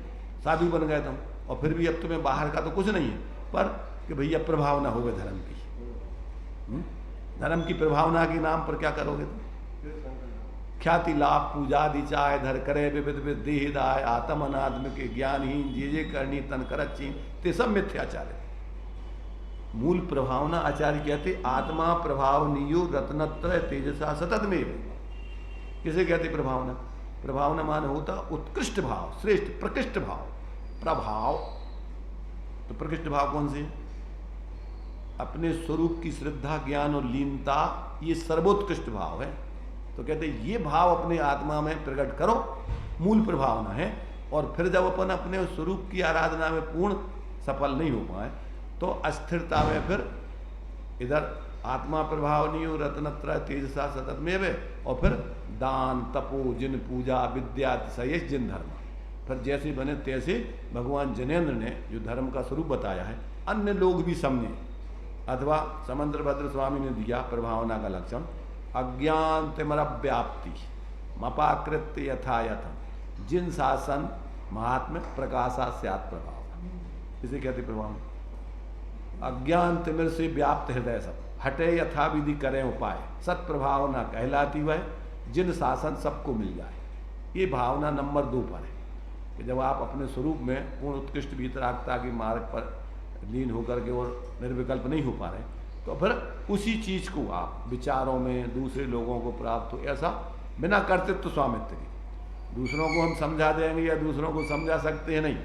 साधु बन गए तुम, और फिर भी अब तुम्हें बाहर का तो कुछ नहीं है, पर कि भैया प्रभावना होगा धर्म की। धर्म की प्रभावना के नाम पर क्या करोगे तुम। ख्याति लाभ पूजादि चाहे धर करे विविध विदेह दाय, आत्म अनात्म के ज्ञानहीन जे करनी तन करच्छीन, ते सब मिथ्याचार है। मूल प्रभावना आचार्य कहते आत्मा प्रभावनीयो रत्नत्रय तेजसा सतत में। किसे कहते प्रभावना। प्रभावना मान होता उत्कृष्ट भाव, श्रेष्ठ प्रकृष्ट भाव। प्रभाव तो प्रकृष्ट भाव कौन से, अपने स्वरूप की श्रद्धा ज्ञान और लीनता, ये सर्वोत्कृष्ट भाव है। तो कहते ये भाव अपने आत्मा में प्रकट करो, मूल प्रभावना है। और फिर जब अपन अपने स्वरूप की आराधना में पूर्ण सफल नहीं हो पाए तो अस्थिरता में फिर इधर आत्मा प्रभावनीय रत्नत्रय तेजसा सतत में वे, और फिर दान तपो जिन पूजा विद्या सयेश जिन धर्म, फिर जैसे बने तैसे भगवान जनेन्द्र ने जो धर्म का स्वरूप बताया है अन्य लोग भी समझे। अथवा समंद्रभद्र स्वामी ने दिया प्रभावना का लक्षण, अज्ञान तिमरव्याप्ति मपाकृत्य यथा यथम जिन शासन महात्म्य प्रकाशा स्यात् प्रभाव। इसे कहते प्रभावना। अज्ञान तिमिर से व्याप्त हृदय सब हटे यथा विधि करें उपाय, सत प्रभावना कहलाती वह जिन शासन सबको मिल जाए। ये भावना नंबर 2 पर है कि जब आप अपने स्वरूप में पूर्ण उत्कृष्ट भीतरागता के मार्ग पर लीन होकर के और निर्विकल्प नहीं हो पा रहे, तो फिर उसी चीज को आप विचारों में दूसरे लोगों को प्राप्त हो, ऐसा बिना कर्तृत्व स्वामित्व के। दूसरों को हम समझा देंगे या दूसरों को समझा सकते हैं नहीं,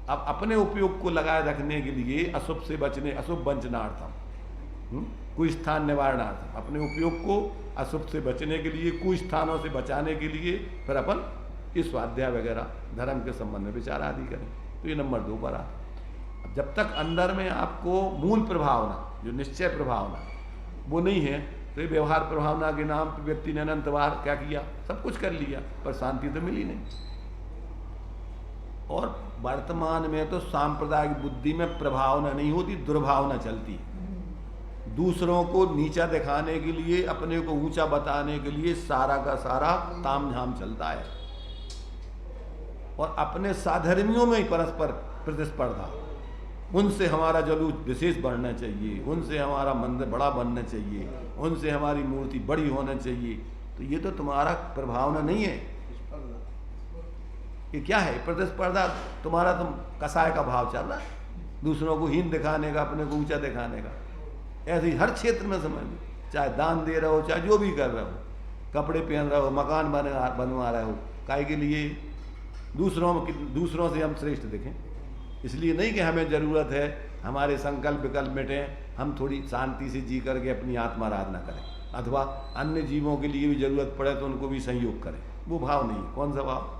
अब अपने उपयोग को लगाए रखने के लिए अशुभ से बचने, अशुभ वंचनार्थम कुस्थान निवारणार्थम, अपने उपयोग को अशुभ से बचने के लिए कुस्थानों से बचाने के लिए फिर अपन इस स्वाध्याय वगैरह धर्म के संबंध में विचार आदि करें। तो ये नंबर 2 पर आता। जब तक अंदर में आपको मूल प्रभावना जो निश्चय प्रभावना वो नहीं है, तो ये व्यवहार प्रभावना के नाम पर व्यक्ति ने अनंत बार क्या किया, सब कुछ कर लिया, पर शांति तो मिली नहीं। और वर्तमान में तो सांप्रदायिक बुद्धि में प्रभावना नहीं होती, दुर्भावना चलती है। दूसरों को नीचा दिखाने के लिए, अपने को ऊंचा बताने के लिए सारा का सारा तामझाम चलता है, और अपने साधर्मियों में ही परस्पर प्रतिस्पर्धा। उनसे हमारा जुलूस विशेष बढ़ना चाहिए, उनसे हमारा मंदिर बड़ा बनना चाहिए, उनसे हमारी मूर्ति बड़ी होना चाहिए। तो ये तो तुम्हारा प्रभावना नहीं है, ये क्या है, प्रतिस्पर्धा। तुम्हारा तुम कसाय का भाव चल रहा है, दूसरों को हीन दिखाने का, अपने को ऊंचा दिखाने का। ऐसे ही हर क्षेत्र में समझ लो, चाहे दान दे रहे हो, चाहे जो भी कर रहे हो, कपड़े पहन रहे हो, मकान बनवा रहे हो, काहे के लिए, दूसरों से हम श्रेष्ठ दिखें। इसलिए नहीं कि हमें ज़रूरत है हमारे संकल्प विकल्प मिटें, हम थोड़ी शांति से जी करके अपनी आत्मा आराधना करें। अथवा अन्य जीवों के लिए भी जरूरत पड़े तो उनको भी संयोग करें, वो भाव नहीं। कौन सा भाव?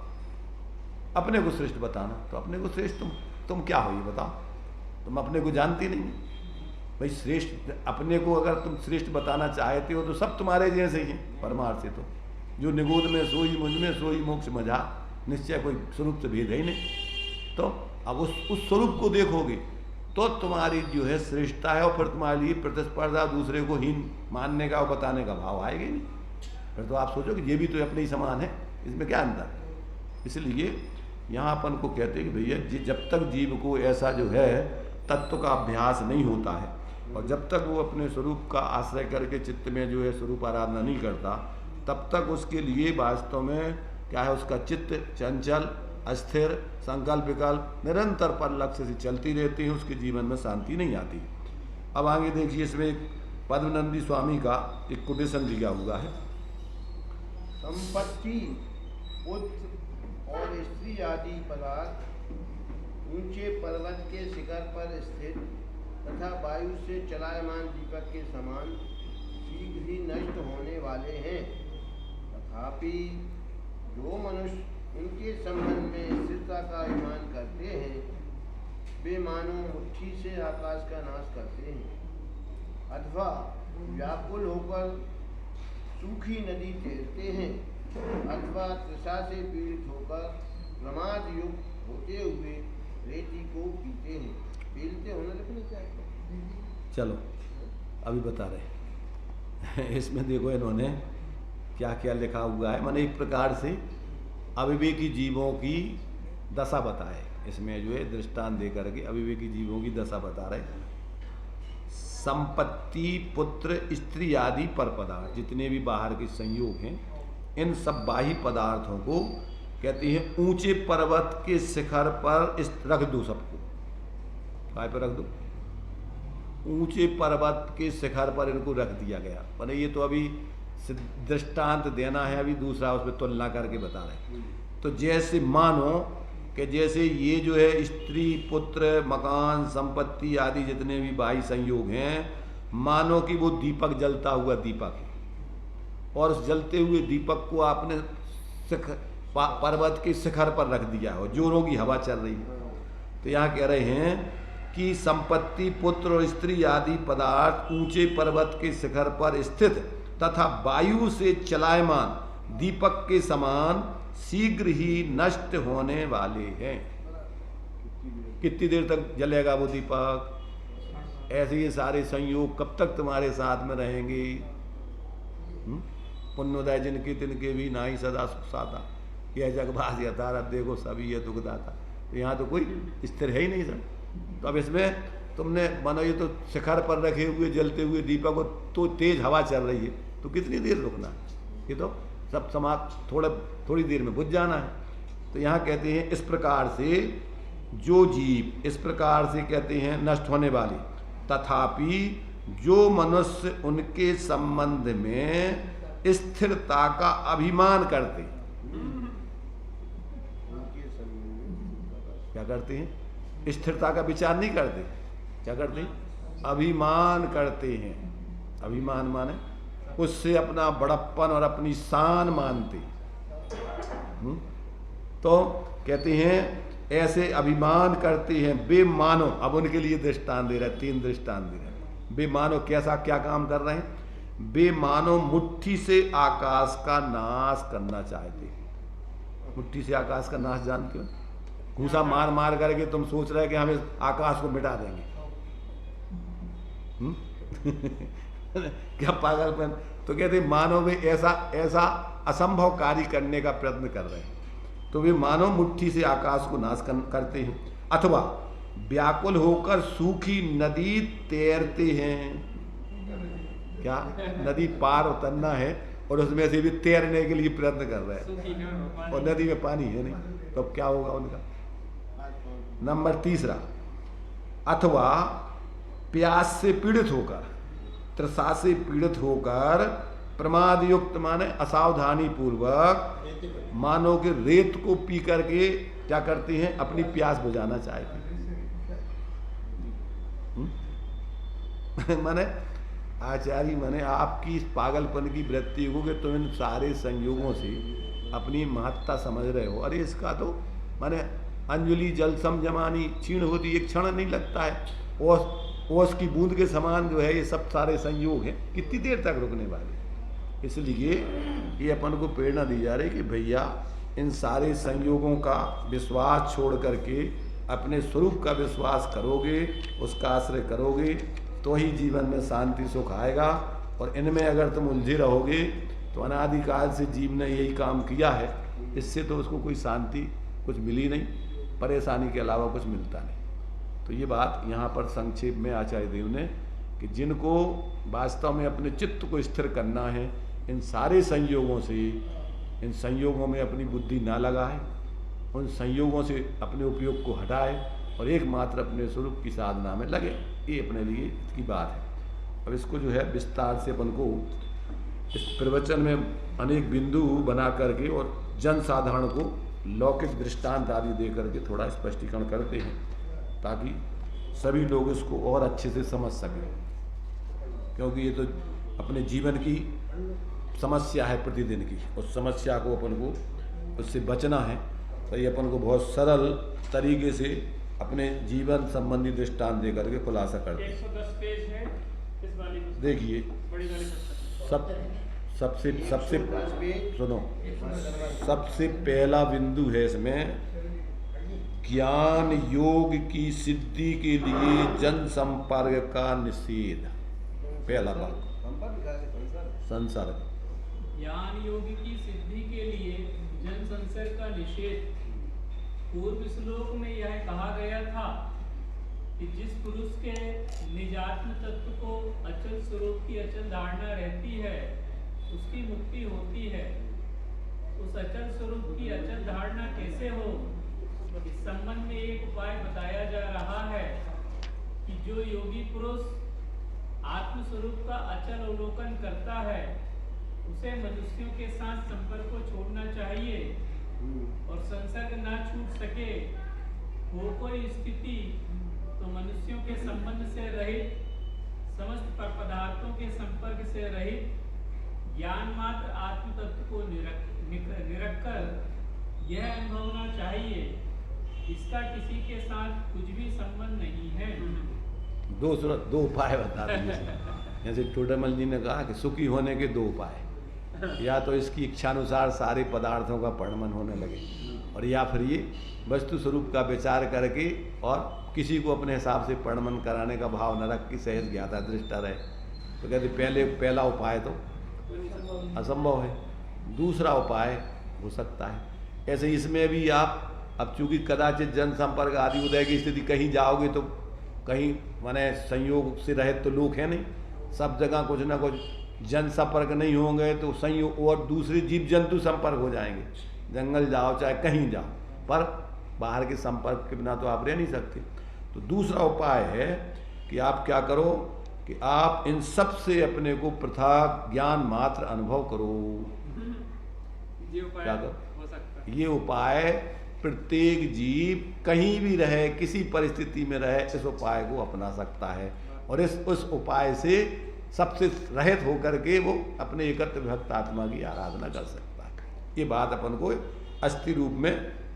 अपने को श्रेष्ठ बताना। तो अपने को श्रेष्ठ तुम क्या हो ये बताओ? तुम अपने को जानती नहीं भाई। श्रेष्ठ अपने को अगर तुम श्रेष्ठ बताना चाहते हो तो सब तुम्हारे जैसे ही हैं परमार्थ से। तो जो निगोद में सोई मुझ में सोई मोक्ष मजा, निश्चय कोई स्वरूप से भेद है ही नहीं। तो अब उस स्वरूप को देखोगे तो तुम्हारी जो है श्रेष्ठता है, और फिर तुम्हारे लिए प्रतिस्पर्धा, दूसरे को हीन मानने का और बताने का भाव आएगा ही नहीं। फिर तो आप सोचो कि ये भी तो अपने ही समान है, इसमें क्या अंतर है। इसलिए यहाँ अपन को कहते हैं कि भैया जब तक जीव को ऐसा जो है तत्व का अभ्यास नहीं होता है, और जब तक वो अपने स्वरूप का आश्रय करके चित्त में जो है स्वरूप आराधना नहीं करता, तब तक उसके लिए वास्तव में क्या है, उसका चित्त चंचल, अस्थिर, संकल्प विकल्प निरंतर पर लक्ष्य से चलती रहती है, उसके जीवन में शांति नहीं आती। अब आगे देखिए, इसमें एक पद्मनंदी स्वामी का एक कोटेशन दिया हुआ है। संपत्ति, पुत्र और स्त्री आदि पदार्थ ऊंचे पर्वत के शिखर पर स्थित तथा वायु से चलायमान दीपक के समान शीघ्र ही नष्ट होने वाले हैं। तथापि जो मनुष्य उनके संबंध में स्थिरता का अभिमान करते हैं, वे मानो मुट्ठी से आकाश का नाश करते हैं अथवा व्याकुल होकर सूखी नदी तैरते हैं, अथवा तृषा से पीड़ित होकर प्रमाद युक्त होते हुए रेती को पीते हैं। पीते होने लगने चाहिए। चलो अभी बता रहे इसमें देखो इन्होंने क्या क्या लिखा हुआ है। माने एक प्रकार से अविवेकी जीवों की दशा बताए, इसमें जो है दृष्टांत दे करके अविवेकी जीवों की दशा बता रहे। संपत्ति, पुत्र, स्त्री आदि पर पदार्थ, जितने भी बाहर के संयोग हैं, इन सब बाह्य पदार्थों को कहते हैं ऊंचे पर्वत के शिखर पर रख दो। सबको काय पर रख दो? ऊंचे पर्वत के शिखर पर इनको रख दिया गया। पर ये तो अभी दृष्टांत देना है, अभी दूसरा उसमें तुलना करके बता रहे। तो जैसे मानो कि जैसे ये जो है स्त्री, पुत्र, मकान, संपत्ति आदि जितने भी बाह्य संयोग हैं, मानो कि वो दीपक जलता हुआ दीपक है, और उस जलते हुए दीपक को आपने पर्वत के शिखर पर रख दिया हो, जोरों की हवा चल रही है। तो यहाँ कह रहे हैं कि संपत्ति, पुत्र और स्त्री आदि पदार्थ ऊंचे पर्वत के शिखर पर स्थित तथा वायु से चलायमान दीपक के समान शीघ्र ही नष्ट होने वाले हैं। कितनी देर तक जलेगा वो दीपक? ऐसे ये सारे संयोग कब तक तुम्हारे साथ में रहेंगे? पुण्योदय जिनके तिनके भी नाई सदा सुख साता, यह जगभास यथारथ देखो सभी ये दुखदाता। तो यहाँ तो कोई स्थिर है ही नहीं सब। तो अब इसमें तुमने मानो ये तो शिखर पर रखे हुए जलते हुए दीपक को तो तेज हवा चल रही है, तो कितनी देर रुकना? ये तो सब समाप्त थोड़ी देर में बुझ जाना है। तो यहाँ कहते हैं इस प्रकार से जो जीव इस प्रकार से कहते हैं नष्ट होने वाले, तथापि जो मनुष्य उनके संबंध में स्थिरता का अभिमान करते, क्या करते हैं? स्थिरता का विचार नहीं करते, क्या करते हैं? अभिमान करते हैं। अभिमान माने उससे अपना बड़प्पन और अपनी शान मानते। तो कहते हैं ऐसे अभिमान करते हैं वे मानो, अब उनके लिए दृष्टांत दे रहे हैं, 3 दृष्टांत दे रहे हैं। वे मानो कैसा क्या काम कर रहे हैं? वे मानो मुट्ठी से आकाश का नाश करना चाहते हैं। मुट्ठी से आकाश का नाश जानते हो? घूसा मार मार करके तुम सोच रहे कि हम इस आकाश को मिटा देंगे। क्या पागलपन। तो कहते मानो वे ऐसा असंभव कार्य करने का प्रयत्न कर रहे हैं। तो वे मानो मुट्ठी से आकाश को नाश करते हैं, अथवा व्याकुल होकर सूखी नदी तैरते हैं। क्या नदी पार उतरना है और उसमें से भी तैरने के लिए प्रयत्न कर रहे हैं, और नदी में पानी है नहीं, तो अब क्या होगा उनका? नंबर 3, अथवा प्यास से पीड़ित होकर, तृषा से पीड़ित होकर प्रमाद युक्त माने असावधानी पूर्वक मानो कि रेत को पी करके क्या करते हैं? अपनी प्यास बुझाना चाहते हैं। माने आचार्य माने आपकी इस पागलपन की वृत्ति को कि तुम इन सारे संयोगों से अपनी महत्ता समझ रहे हो। अरे इसका तो माने अंजलि जल सम जमानी क्षीण होती, एक क्षण नहीं लगता है। ओस की बूंद के समान जो है ये सब सारे संयोग हैं, कितनी देर तक रुकने वाले। इसलिए ये अपन को प्रेरणा दी जा रही कि भैया इन सारे संयोगों का विश्वास छोड़ करके अपने स्वरूप का विश्वास करोगे, उसका आश्रय करोगे, तो ही जीवन में शांति सुख आएगा। और इनमें अगर तुम उलझे रहोगे तो अनादिकाल से जीव ने यही काम किया है, इससे तो उसको कोई शांति कुछ मिली नहीं, परेशानी के अलावा कुछ मिलता नहीं। तो ये बात यहाँ पर संक्षेप में आचार्य देव ने कि जिनको वास्तव में अपने चित्त को स्थिर करना है, इन सारे संयोगों से, इन संयोगों में अपनी बुद्धि ना लगाए, उन संयोगों से अपने उपयोग को हटाए और एकमात्र अपने स्वरूप की साधना में लगे, ये अपने लिए इसकी बात है। अब इसको जो है विस्तार से अपन को इस प्रवचन में अनेक बिंदु बना करके और जन साधारण को लौकिक दृष्टांत आदि दे करके थोड़ा स्पष्टीकरण करते हैं, ताकि सभी लोग इसको और अच्छे से समझ सकें। क्योंकि ये तो अपने जीवन की समस्या है प्रतिदिन की, उस समस्या को अपन को उससे बचना है। तो ये अपन को बहुत सरल तरीके से अपने जीवन संबंधी दृष्टांत दे करके खुलासा करते हैं। 110 पेज है इस वाली पुस्तक। देखिए बड़ी वाली पुस्तक। सबसे सुनो, सबसे पहला बिंदु है इसमें, ज्ञान योग की सिद्धि के लिए जन संपर्क का निषेध। पहला बात संसर्ग, ज्ञान योग की सिद्धि के लिए जन संसर्ग का निषेध। पूर्व श्लोक में यह कहा गया था कि जिस पुरुष के निजात्म तत्व को अचल स्वरूप की अचल धारणा रहती है उसकी मुक्ति होती है। उस अचल स्वरूप की अचल धारणा कैसे हो, इस संबंध में एक उपाय बताया जा रहा है कि जो योगी पुरुष आत्म स्वरूप का अचल अवलोकन करता है उसे मनुष्यों के साथ संपर्क को छोड़ना चाहिए और संसर्ग ना छूट सके, हो कोई स्थिति तो मनुष्यों के संबंध से रहित, समस्त पदार्थों के संपर्क से रहित, ज्ञान मात्र आत्म तत्व को निरख कर यह अनुभवना चाहिए इसका किसी के साथ कुछ भी संबंध नहीं है। दो उपाय बता दीजिए। जैसे टोडरमल जी ने कहा कि सुखी होने के दो उपाय, या तो इसकी इच्छानुसार सारे पदार्थों का परिणमन होने लगे, और या फिर ये वस्तु स्वरूप का विचार करके और किसी को अपने हिसाब से परिणमन कराने का भाव न रख की सहज ज्ञाता दृष्टा रहे। तो कहते पहला उपाय तो असंभव है, दूसरा उपाय हो सकता है। ऐसे इसमें भी आप अब चूंकि कदाचित जनसंपर्क आदि उदय की स्थिति, कहीं जाओगे तो कहीं माने संयोग से रहित तो लोग हैं नहीं, सब जगह कुछ ना कुछ जन संपर्क नहीं होंगे तो संयोग और दूसरे जीव जंतु संपर्क हो जाएंगे। जंगल जाओ चाहे कहीं जाओ, पर बाहर के संपर्क के बिना तो आप रह नहीं सकते। तो दूसरा उपाय है कि आप क्या करो कि आप इन सब से अपने को पृथक ज्ञान मात्र अनुभव करो। ये उपाय क्या करो? हो सकता है। ये उपाय प्रत्येक जीव कहीं भी रहे, किसी परिस्थिति में रहे, इस उपाय को अपना सकता है और उस उपाय से सबसे रहित होकर के वो अपने एकत्र विभक्त आत्मा की आराधना कर सकता है। ये बात अपन को अस्थि रूप में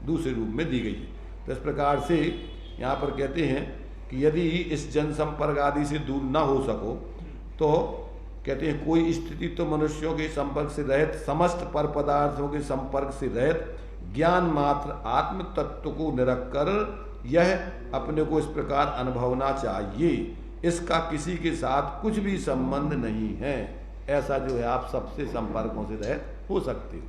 दूसरे रूप में दी गई है। तो इस प्रकार से यहाँ पर कहते हैं कि यदि इस जनसंपर्क आदि से दूर ना हो सको तो कहते हैं कोई स्थिति तो मनुष्यों के संपर्क से रहित, समस्त पर पदार्थों के संपर्क से रहित, ज्ञान मात्र आत्म तत्व को निरख कर यह अपने को इस प्रकार अनुभवना चाहिए, इसका किसी के साथ कुछ भी संबंध नहीं है। ऐसा जो है आप सबसे संपर्कों से रहित हो सकते हो,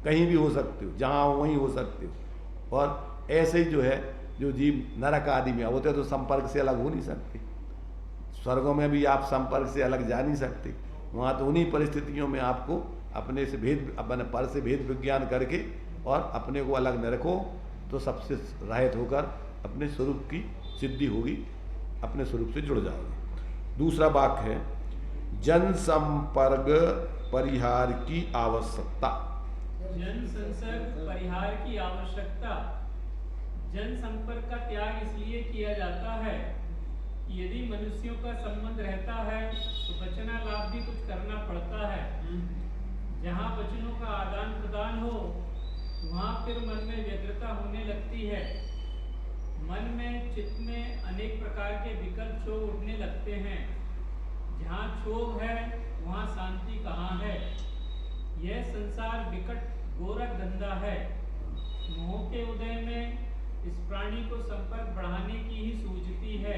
कहीं भी हो सकते हो, जहाँ हो वहीं हो सकते हो। और ऐसे ही जो है जो जीव नरक आदि में होते तो संपर्क से अलग हो नहीं सकते, स्वर्गों में भी आप संपर्क से अलग जा नहीं सकते। वहाँ तो उन्हीं परिस्थितियों में आपको अपने से अपने पर से भेद विज्ञान करके और अपने को अलग न रखो तो सबसे रहित होकर अपने स्वरूप की सिद्धि होगी, अपने स्वरूप से जुड़ जाओगे। दूसरा वाक्य है जन संपर्क परिहार की आवश्यकता। जन संसर्ग परिहार की आवश्यकता। जन संपर्क का त्याग इसलिए किया जाता है यदि मनुष्यों का संबंध रहता है तो वचना लाभ भी कुछ करना पड़ता है। जहाँ वचनों का आदान प्रदान हो वहाँ फिर मन में व्यग्रता होने लगती है। मन में चित्त में अनेक प्रकार के विकल्प क्षोभ उठने लगते हैं। जहाँ क्षोभ है वहाँ शांति कहाँ है। यह संसार विकट गोरख धंधा है। मोह के उदय में इस प्राणी को संपर्क बढ़ाने की ही सूझती है।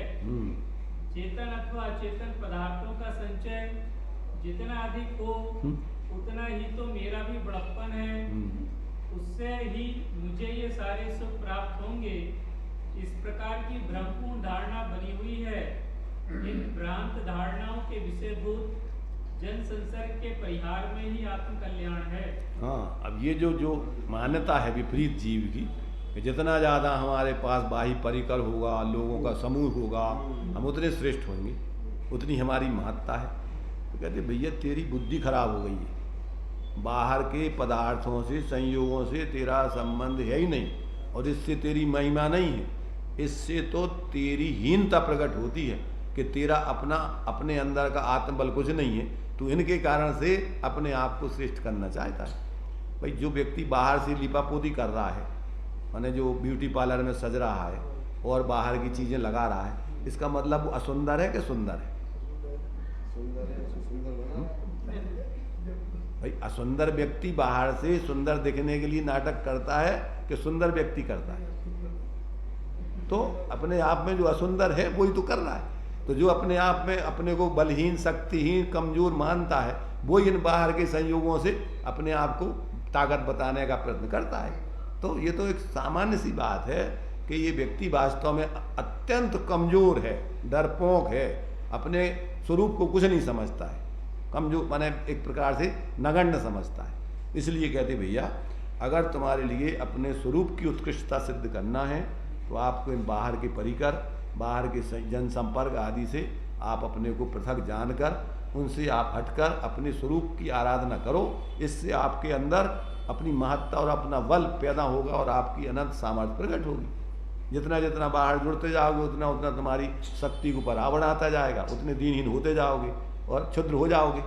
चेतन अथवा अचेतन पदार्थों का संचय जितना अधिक हो उतना ही तो मेरा भी बड़प्पन है। उससे ही मुझे ये सारे सुख प्राप्त होंगे। इस प्रकार की भ्रमपूर्ण धारणा बनी हुई है। इन भ्रांत धारणाओं के विषयभूत जन संसर्ग के परिहार में ही आत्म कल्याण है। हाँ, अब ये जो मान्यता है विपरीत जीव की, कि जितना ज़्यादा हमारे पास बाह्य परिकर होगा, लोगों का समूह होगा, हम उतने श्रेष्ठ होंगे, उतनी हमारी महत्ता है। तो कहते भैया तेरी बुद्धि खराब हो गई है। बाहर के पदार्थों से संयोगों से तेरा संबंध है ही नहीं, और इससे तेरी महिमा नहीं है। इससे तो तेरी हीनता प्रकट होती है कि तेरा अपने अंदर का आत्मबल कुछ नहीं है। तो इनके कारण से अपने आप को श्रेष्ठ करना चाहता है। भाई जो व्यक्ति बाहर से लिपापोती कर रहा है, माने जो ब्यूटी पार्लर में सज रहा है और बाहर की चीज़ें लगा रहा है, इसका मतलब वो असुंदर है कि सुंदर है? भाई असुंदर व्यक्ति बाहर से सुंदर दिखने के लिए नाटक करता है कि सुंदर व्यक्ति करता है? तो अपने आप में जो असुंदर है वही तो कर रहा है। तो जो अपने आप में अपने को बलहीन, शक्तिहीन, कमजोर मानता है, वो इन बाहर के संयोगों से अपने आप को ताकत बताने का प्रयत्न करता है। तो ये तो एक सामान्य सी बात है कि ये व्यक्ति वास्तव में अत्यंत कमजोर है, डरपोक है, अपने स्वरूप को कुछ नहीं समझता है, कमजोर माने एक प्रकार से नगण्य समझता है। इसलिए कहते भैया अगर तुम्हारे लिए अपने स्वरूप की उत्कृष्टता सिद्ध करना है तो आपको इन बाहर के परिकर, बाहर के जनसंपर्क आदि से आप अपने को पृथक जानकर उनसे आप हटकर अपने स्वरूप की आराधना करो। इससे आपके अंदर अपनी महत्ता और अपना बल पैदा होगा और आपकी अनंत सामर्थ्य प्रकट होगी। जितना जितना बाहर जुड़ते जाओगे उतना उतना तुम्हारी शक्ति को परावण आता जाएगा, उतने दीनहीन होते जाओगे और क्षुद्र हो जाओगे।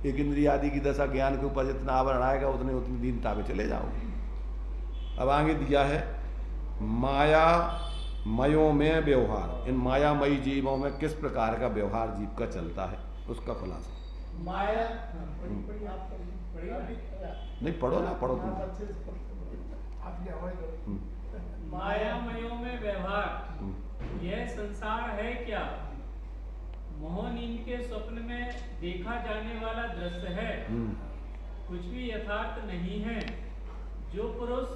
एक इंद्रिय आदि की दशा ज्ञान के ऊपर जितना आवरण आएगा उतने उतनी दीनता में चले जाओगे। अब आगे दिया है माया मयों में व्यवहार। इन मायामयी जीवों में किस प्रकार का व्यवहार जीव का चलता है उसका खुलासा। माया नहीं पढ़ो ना, पढ़ो तुम। मायामयों में व्यवहार यह संसार है क्या? मोह नींद के स्वप्न में देखा जाने वाला दृश्य है, कुछ भी यथार्थ नहीं है। जो पुरुष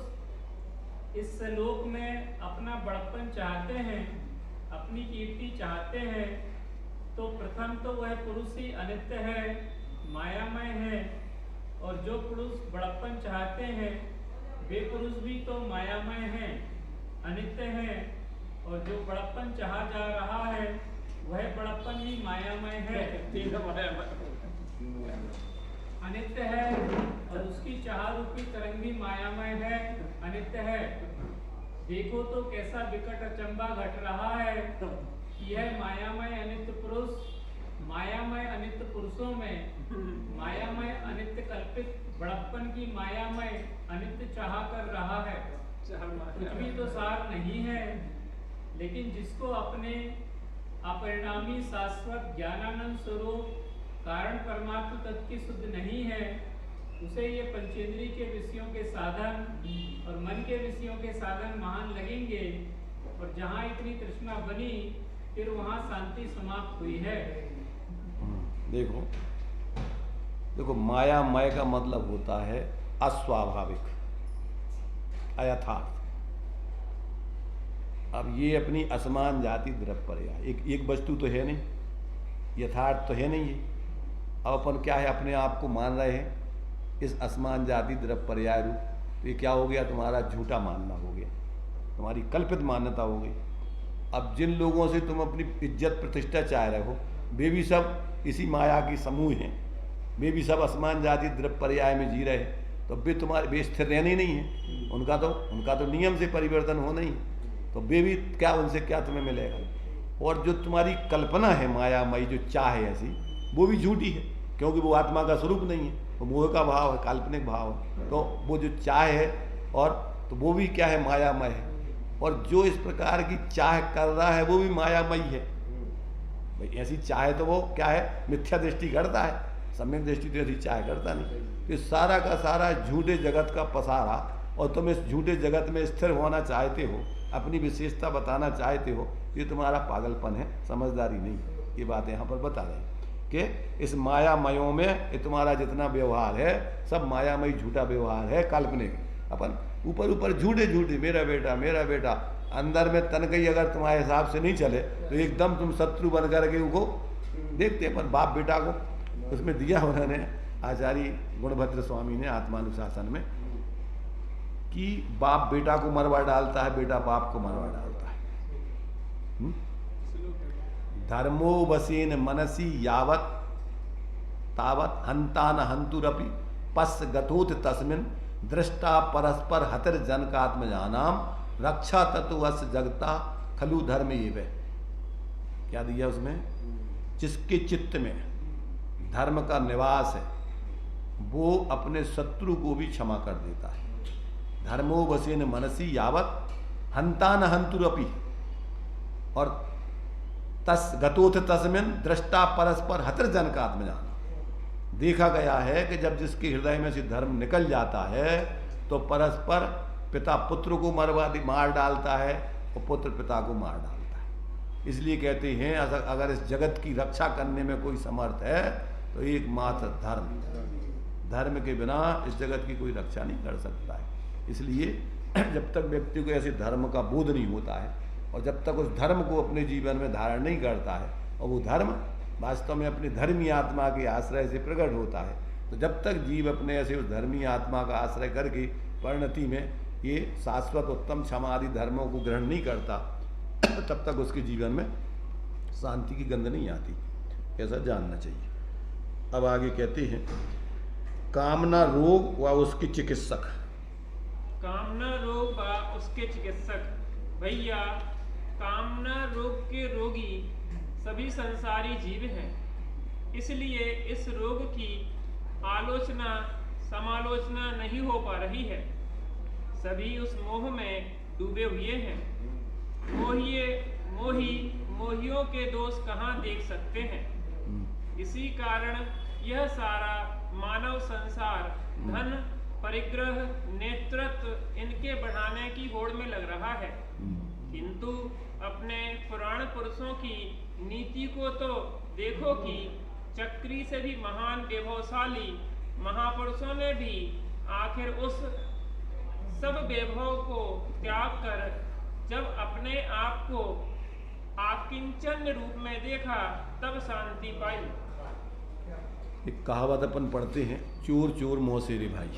इस लोक में अपना बड़प्पन चाहते हैं, अपनी कीर्ति चाहते हैं, तो प्रथम तो वह पुरुष ही अनित्य है, मायामय है। और जो पुरुष बड़प्पन चाहते हैं वे पुरुष भी तो मायामय हैं, अनित्य हैं। और जो बड़प्पन चाहा जा रहा है वह बड़प्पन भी मायामय है, अनित्य है। और उसकी चाह रूपी तरंग भी मायामय है, अनित्य है। देखो तो कैसा विकट अचंबा घट रहा है कि यह मायामय अनित्य पुरुष मायामय अनित्य पुरुषों में मायामय अनित्य कल्पित बड़प्पन की मायामय अनित्य चाह कर रहा है। कुछ भी तो सार नहीं है, लेकिन जिसको अपने अपरिणामी शाश्वत ज्ञानानंद स्वरूप कारण परमात्म तत्व की शुद्ध नहीं है, उसे ये पंचेंद्रिय के विषयों के साधन और मन के विषयों के साधन महान लगेंगे। और जहाँ इतनी तृष्णा बनी फिर वहाँ शांति समाप्त हुई है। देखो देखो मायामय का मतलब होता है अस्वाभाविक, अयथार्थ। अब ये अपनी असमान जाति द्रव्य पर्याय एक वस्तु तो है नहीं, यथार्थ तो है नहीं ये। अब अपन क्या है अपने आप को मान रहे हैं इस असमान जाति द्रव्य पर्याय रूप। तो ये क्या हो गया, तुम्हारा झूठा मानना हो गया, तुम्हारी कल्पित मान्यता हो गई। अब जिन लोगों से तुम अपनी इज्जत प्रतिष्ठा चाह रहे हो वे भी सब इसी माया की समूह हैं, वे भी सब असमान जाति द्रव्य पर्याय में जी रहे हैं। तो वे तुम्हारे वे स्थिर रहने ही नहीं है, उनका तो नियम से परिवर्तन होना ही। तो वे भी क्या, उनसे क्या तुम्हें मिलेगा? और जो तुम्हारी कल्पना है मायामयी, जो चाह है ऐसी, वो भी झूठी है, क्योंकि वो आत्मा का स्वरूप नहीं है, वो मोह का भाव है, काल्पनिक भाव है। तो वो जो चाह है और तो वो भी क्या है, मायामय है। और जो इस प्रकार की चाह कर रहा है वो भी मायामयी है। भाई ऐसी चाह तो वो क्या है, मिथ्या दृष्टि करता है, सम्यक दृष्टि तो ऐसी चाह करता नहीं। तो सारा का सारा झूठे जगत का पसारा, और तुम इस झूठे जगत में स्थिर होना चाहते हो, अपनी विशेषता बताना चाहते हो, ये तुम्हारा पागलपन है, समझदारी नहीं। ये बात यहाँ पर बता रहे हैं कि इस मायामयों में ये तुम्हारा जितना व्यवहार है सब मायामयी झूठा व्यवहार है, काल्पनिक। अपन ऊपर ऊपर झूठे झूठे, मेरा बेटा, अंदर में तनकई अगर तुम्हारे हिसाब से नहीं चले तो एकदम तुम शत्रु बन करके उनको देखते। अपन बाप बेटा को उसमें दिया उन्होंने आचार्य गुणभद्र स्वामी ने आत्मानुशासन में, कि बाप बेटा को मरवा डालता है, बेटा बाप को मरवा डालता है। धर्मो वसेन मनसी यावत तावत हंतान हंतुरपि पस गतोत तस्मिन दृष्टा परस्पर हतिर जनकात्मजानाम रक्षा तत्वस जगता खलु धर्म ये वे। क्या दिया उसमें, जिसके चित्त में धर्म का निवास है वो अपने शत्रु को भी क्षमा कर देता है। धर्मो वसेन मनसी यावत हंतान हंतुरपि, और तस गतोथ तस्मिन दृष्टा परस्पर हतिर जनकात्मजाना। देखा गया है कि जब जिसके हृदय में से धर्म निकल जाता है तो परस्पर पिता पुत्र को मार डालता है और पुत्र पिता को मार डालता है। इसलिए कहते हैं अगर इस जगत की रक्षा करने में कोई समर्थ है तो एकमात्र धर्म के बिना इस जगत की कोई रक्षा नहीं कर सकता है। इसलिए जब तक व्यक्ति को ऐसे धर्म का बोध नहीं होता है और जब तक उस धर्म को अपने जीवन में धारण नहीं करता है, और वो धर्म वास्तव में अपनी धर्मी आत्मा के आश्रय से प्रकट होता है, तो जब तक जीव अपने ऐसे उस धर्मी आत्मा का आश्रय करके परिणति में ये शाश्वत उत्तम क्षमा आदि धर्मों को ग्रहण नहीं करता तब तक उसके जीवन में शांति की गंध नहीं आती। ऐसा जानना चाहिए। अब आगे कहते हैं, कामना रोग व उसके चिकित्सक। कामना रोग व उसके चिकित्सक। भैया, कामना रोग के रोगी सभी संसारी जीव हैं, इसलिए इस रोग की आलोचना समालोचना नहीं हो पा रही है। सभी उस मोह में डूबे हुए हैं। मोहियों के दोष कहाँ देख सकते हैं। इसी कारण यह सारा मानव संसार धन परिग्रह नेतृत्व इनके बढ़ाने की होड़ में लग रहा है, किंतु अपने पुराण पुरुषों की नीति को तो देखो कि चक्री से भी महान वैभवशाली महापुरुषों ने भी आखिर उस सब वैभव को त्याग कर जब अपने आप को आकिंचन रूप में देखा तब शांति पाई। एक कहावत अपन पढ़ते हैं, चोर चोर मोह से रे भाई।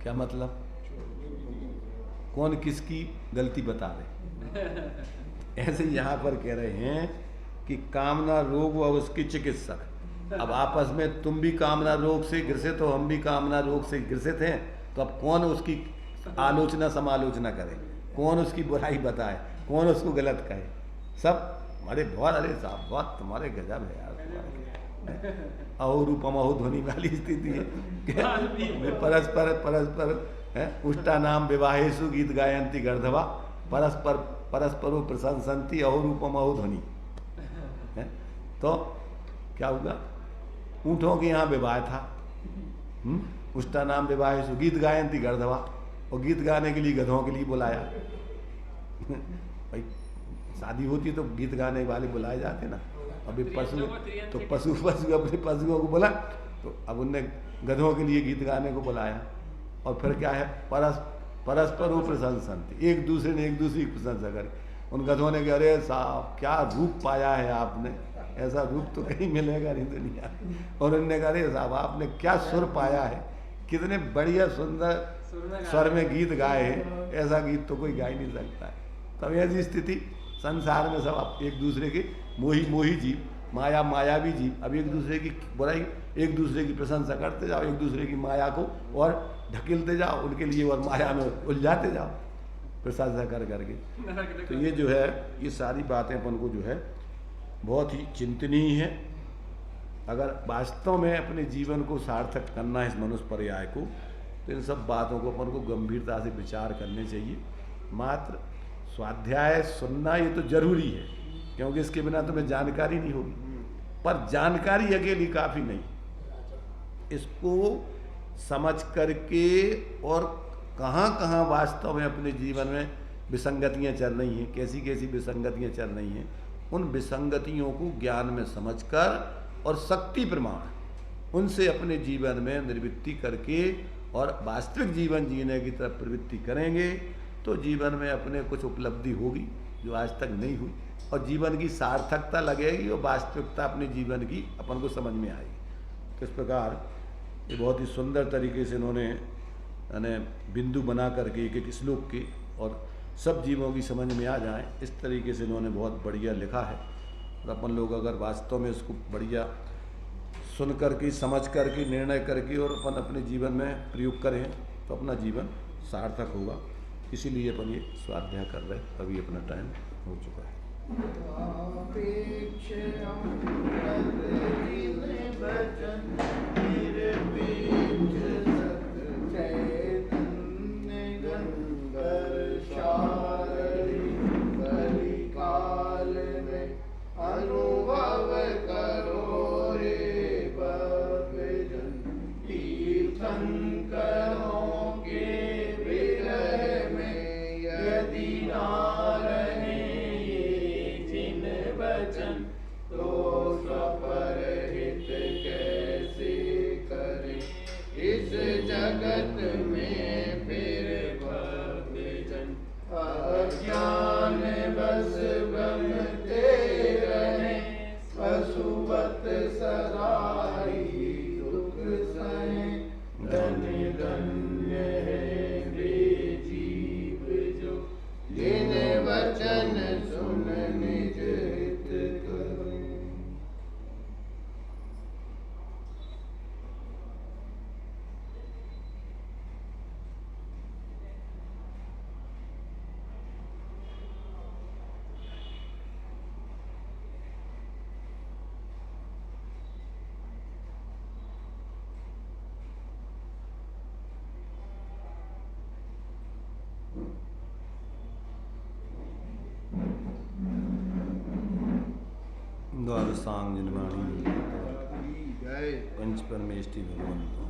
क्या मतलब, कौन किसकी गलती बता रहे। ऐसे यहाँ पर कह रहे हैं कि कामना रोग व उसके चिकित्सक। अब आपस में तुम भी कामना रोग से ग्रसित हो, हम भी कामना रोग से ग्रसित हैं, तो अब कौन उसकी आलोचना समालोचना करे, कौन उसकी बुराई बताए, कौन उसको गलत कहे। सब हमारे बहुत, अरे साहब बहुत तुम्हारे गजब है यार, तुम्हारे अहोरूपम अहो ध्वनि वाली स्थिति है। परस्पर है उष्टा नाम विवाहेशु गीत गायंती गर्धवा परस्पर परस्परो प्रशंसंती अहोरूपम अहो ध्वनि है। तो क्या होगा, ऊँटों के यहाँ विवाह था, उष्टा नाम विवाहेशु गीत गायंती गर्धवा, और गीत गाने के लिए गधों के लिए बुलाया। भाई शादी होती तो गीत गाने वाले बुलाए जाते ना। अभी पशु तो पशु अपने पशुओं को बुला, तो अब उनने गधों के लिए गीत गाने को बुलाया। और फिर क्या है, परस्पर वो प्रशंसंती, एक दूसरे ने एक दूसरे की प्रशंसा करी। उन गधों ने कहा, अरे साहब क्या रूप पाया है आपने, ऐसा रूप तो कहीं मिलेगा नहीं दुनिया। और उन्होंने कहा, अरे साहब आपने क्या सुर पाया है, कितने बढ़िया सुंदर स्वर में गीत गाए हैं, ऐसा गीत तो कोई गा ही नहीं सकता है। तब ऐसी स्थिति संसार में सब एक दूसरे के मोही जीव, मायावी जीव, अब एक दूसरे की बुराई, एक दूसरे की प्रशंसा करते जाओ, एक दूसरे की माया को और ढकेलते जाओ उनके लिए, और माया में उलझाते जाओ। प्रशंसा कर करके। नरक तो दिखा। ये जो है, ये सारी बातें अपन को जो है बहुत ही चिंतनीय है। अगर वास्तव में अपने जीवन को सार्थक करना है इस मनुष्य पर्याय को, तो इन सब बातों को अपन को गंभीरता से विचार करने चाहिए। मात्र स्वाध्याय सुनना ये तो जरूरी है, क्योंकि इसके बिना तुम्हें जानकारी नहीं होगी। पर जानकारी अकेली काफ़ी नहीं, इसको समझ करके और कहाँ कहाँ वास्तव में अपने जीवन में विसंगतियाँ चल रही हैं, कैसी कैसी विसंगतियाँ चल रही हैं, उन विसंगतियों को ज्ञान में समझकर और शक्ति प्रमाण उनसे अपने जीवन में निर्वृत्ति करके और वास्तविक जीवन जीने की तरफ प्रवृत्ति करेंगे, तो जीवन में अपने कुछ उपलब्धि होगी जो आज तक नहीं हुई, और जीवन की सार्थकता लगेगी और वास्तविकता अपने जीवन की अपन को समझ में आएगी। तो इस प्रकार ये बहुत ही सुंदर तरीके से इन्होंने यानी बिंदु बना करके एक एक श्लोक के और सब जीवों की समझ में आ जाएं, इस तरीके से इन्होंने बहुत बढ़िया लिखा है। और अपन लोग अगर वास्तव में इसको बढ़िया सुन करके, समझ करके, निर्णय करके और अपन अपने जीवन में प्रयोग करें, तो अपना जीवन सार्थक होगा। इसीलिए अपन ये स्वाध्याय कर रहे हैं। अभी अपना टाइम हो चुका है। अनुभव करो रे भक्तजन, तीर्थंकरों के विरह में यदि ना रहे ये जिन वचन, तो सफर हित कैसे करे इस जगत में फिर भक्तजन। अज्ञान बस भ्रमते रहे, पशुवत सदाई दुख सहे, धन्य धन्य है वे जीव जो जिन वचन सुन निज हित करे। द्वादशांग जनवाणी जय पंच परमेष्टि भगवंतो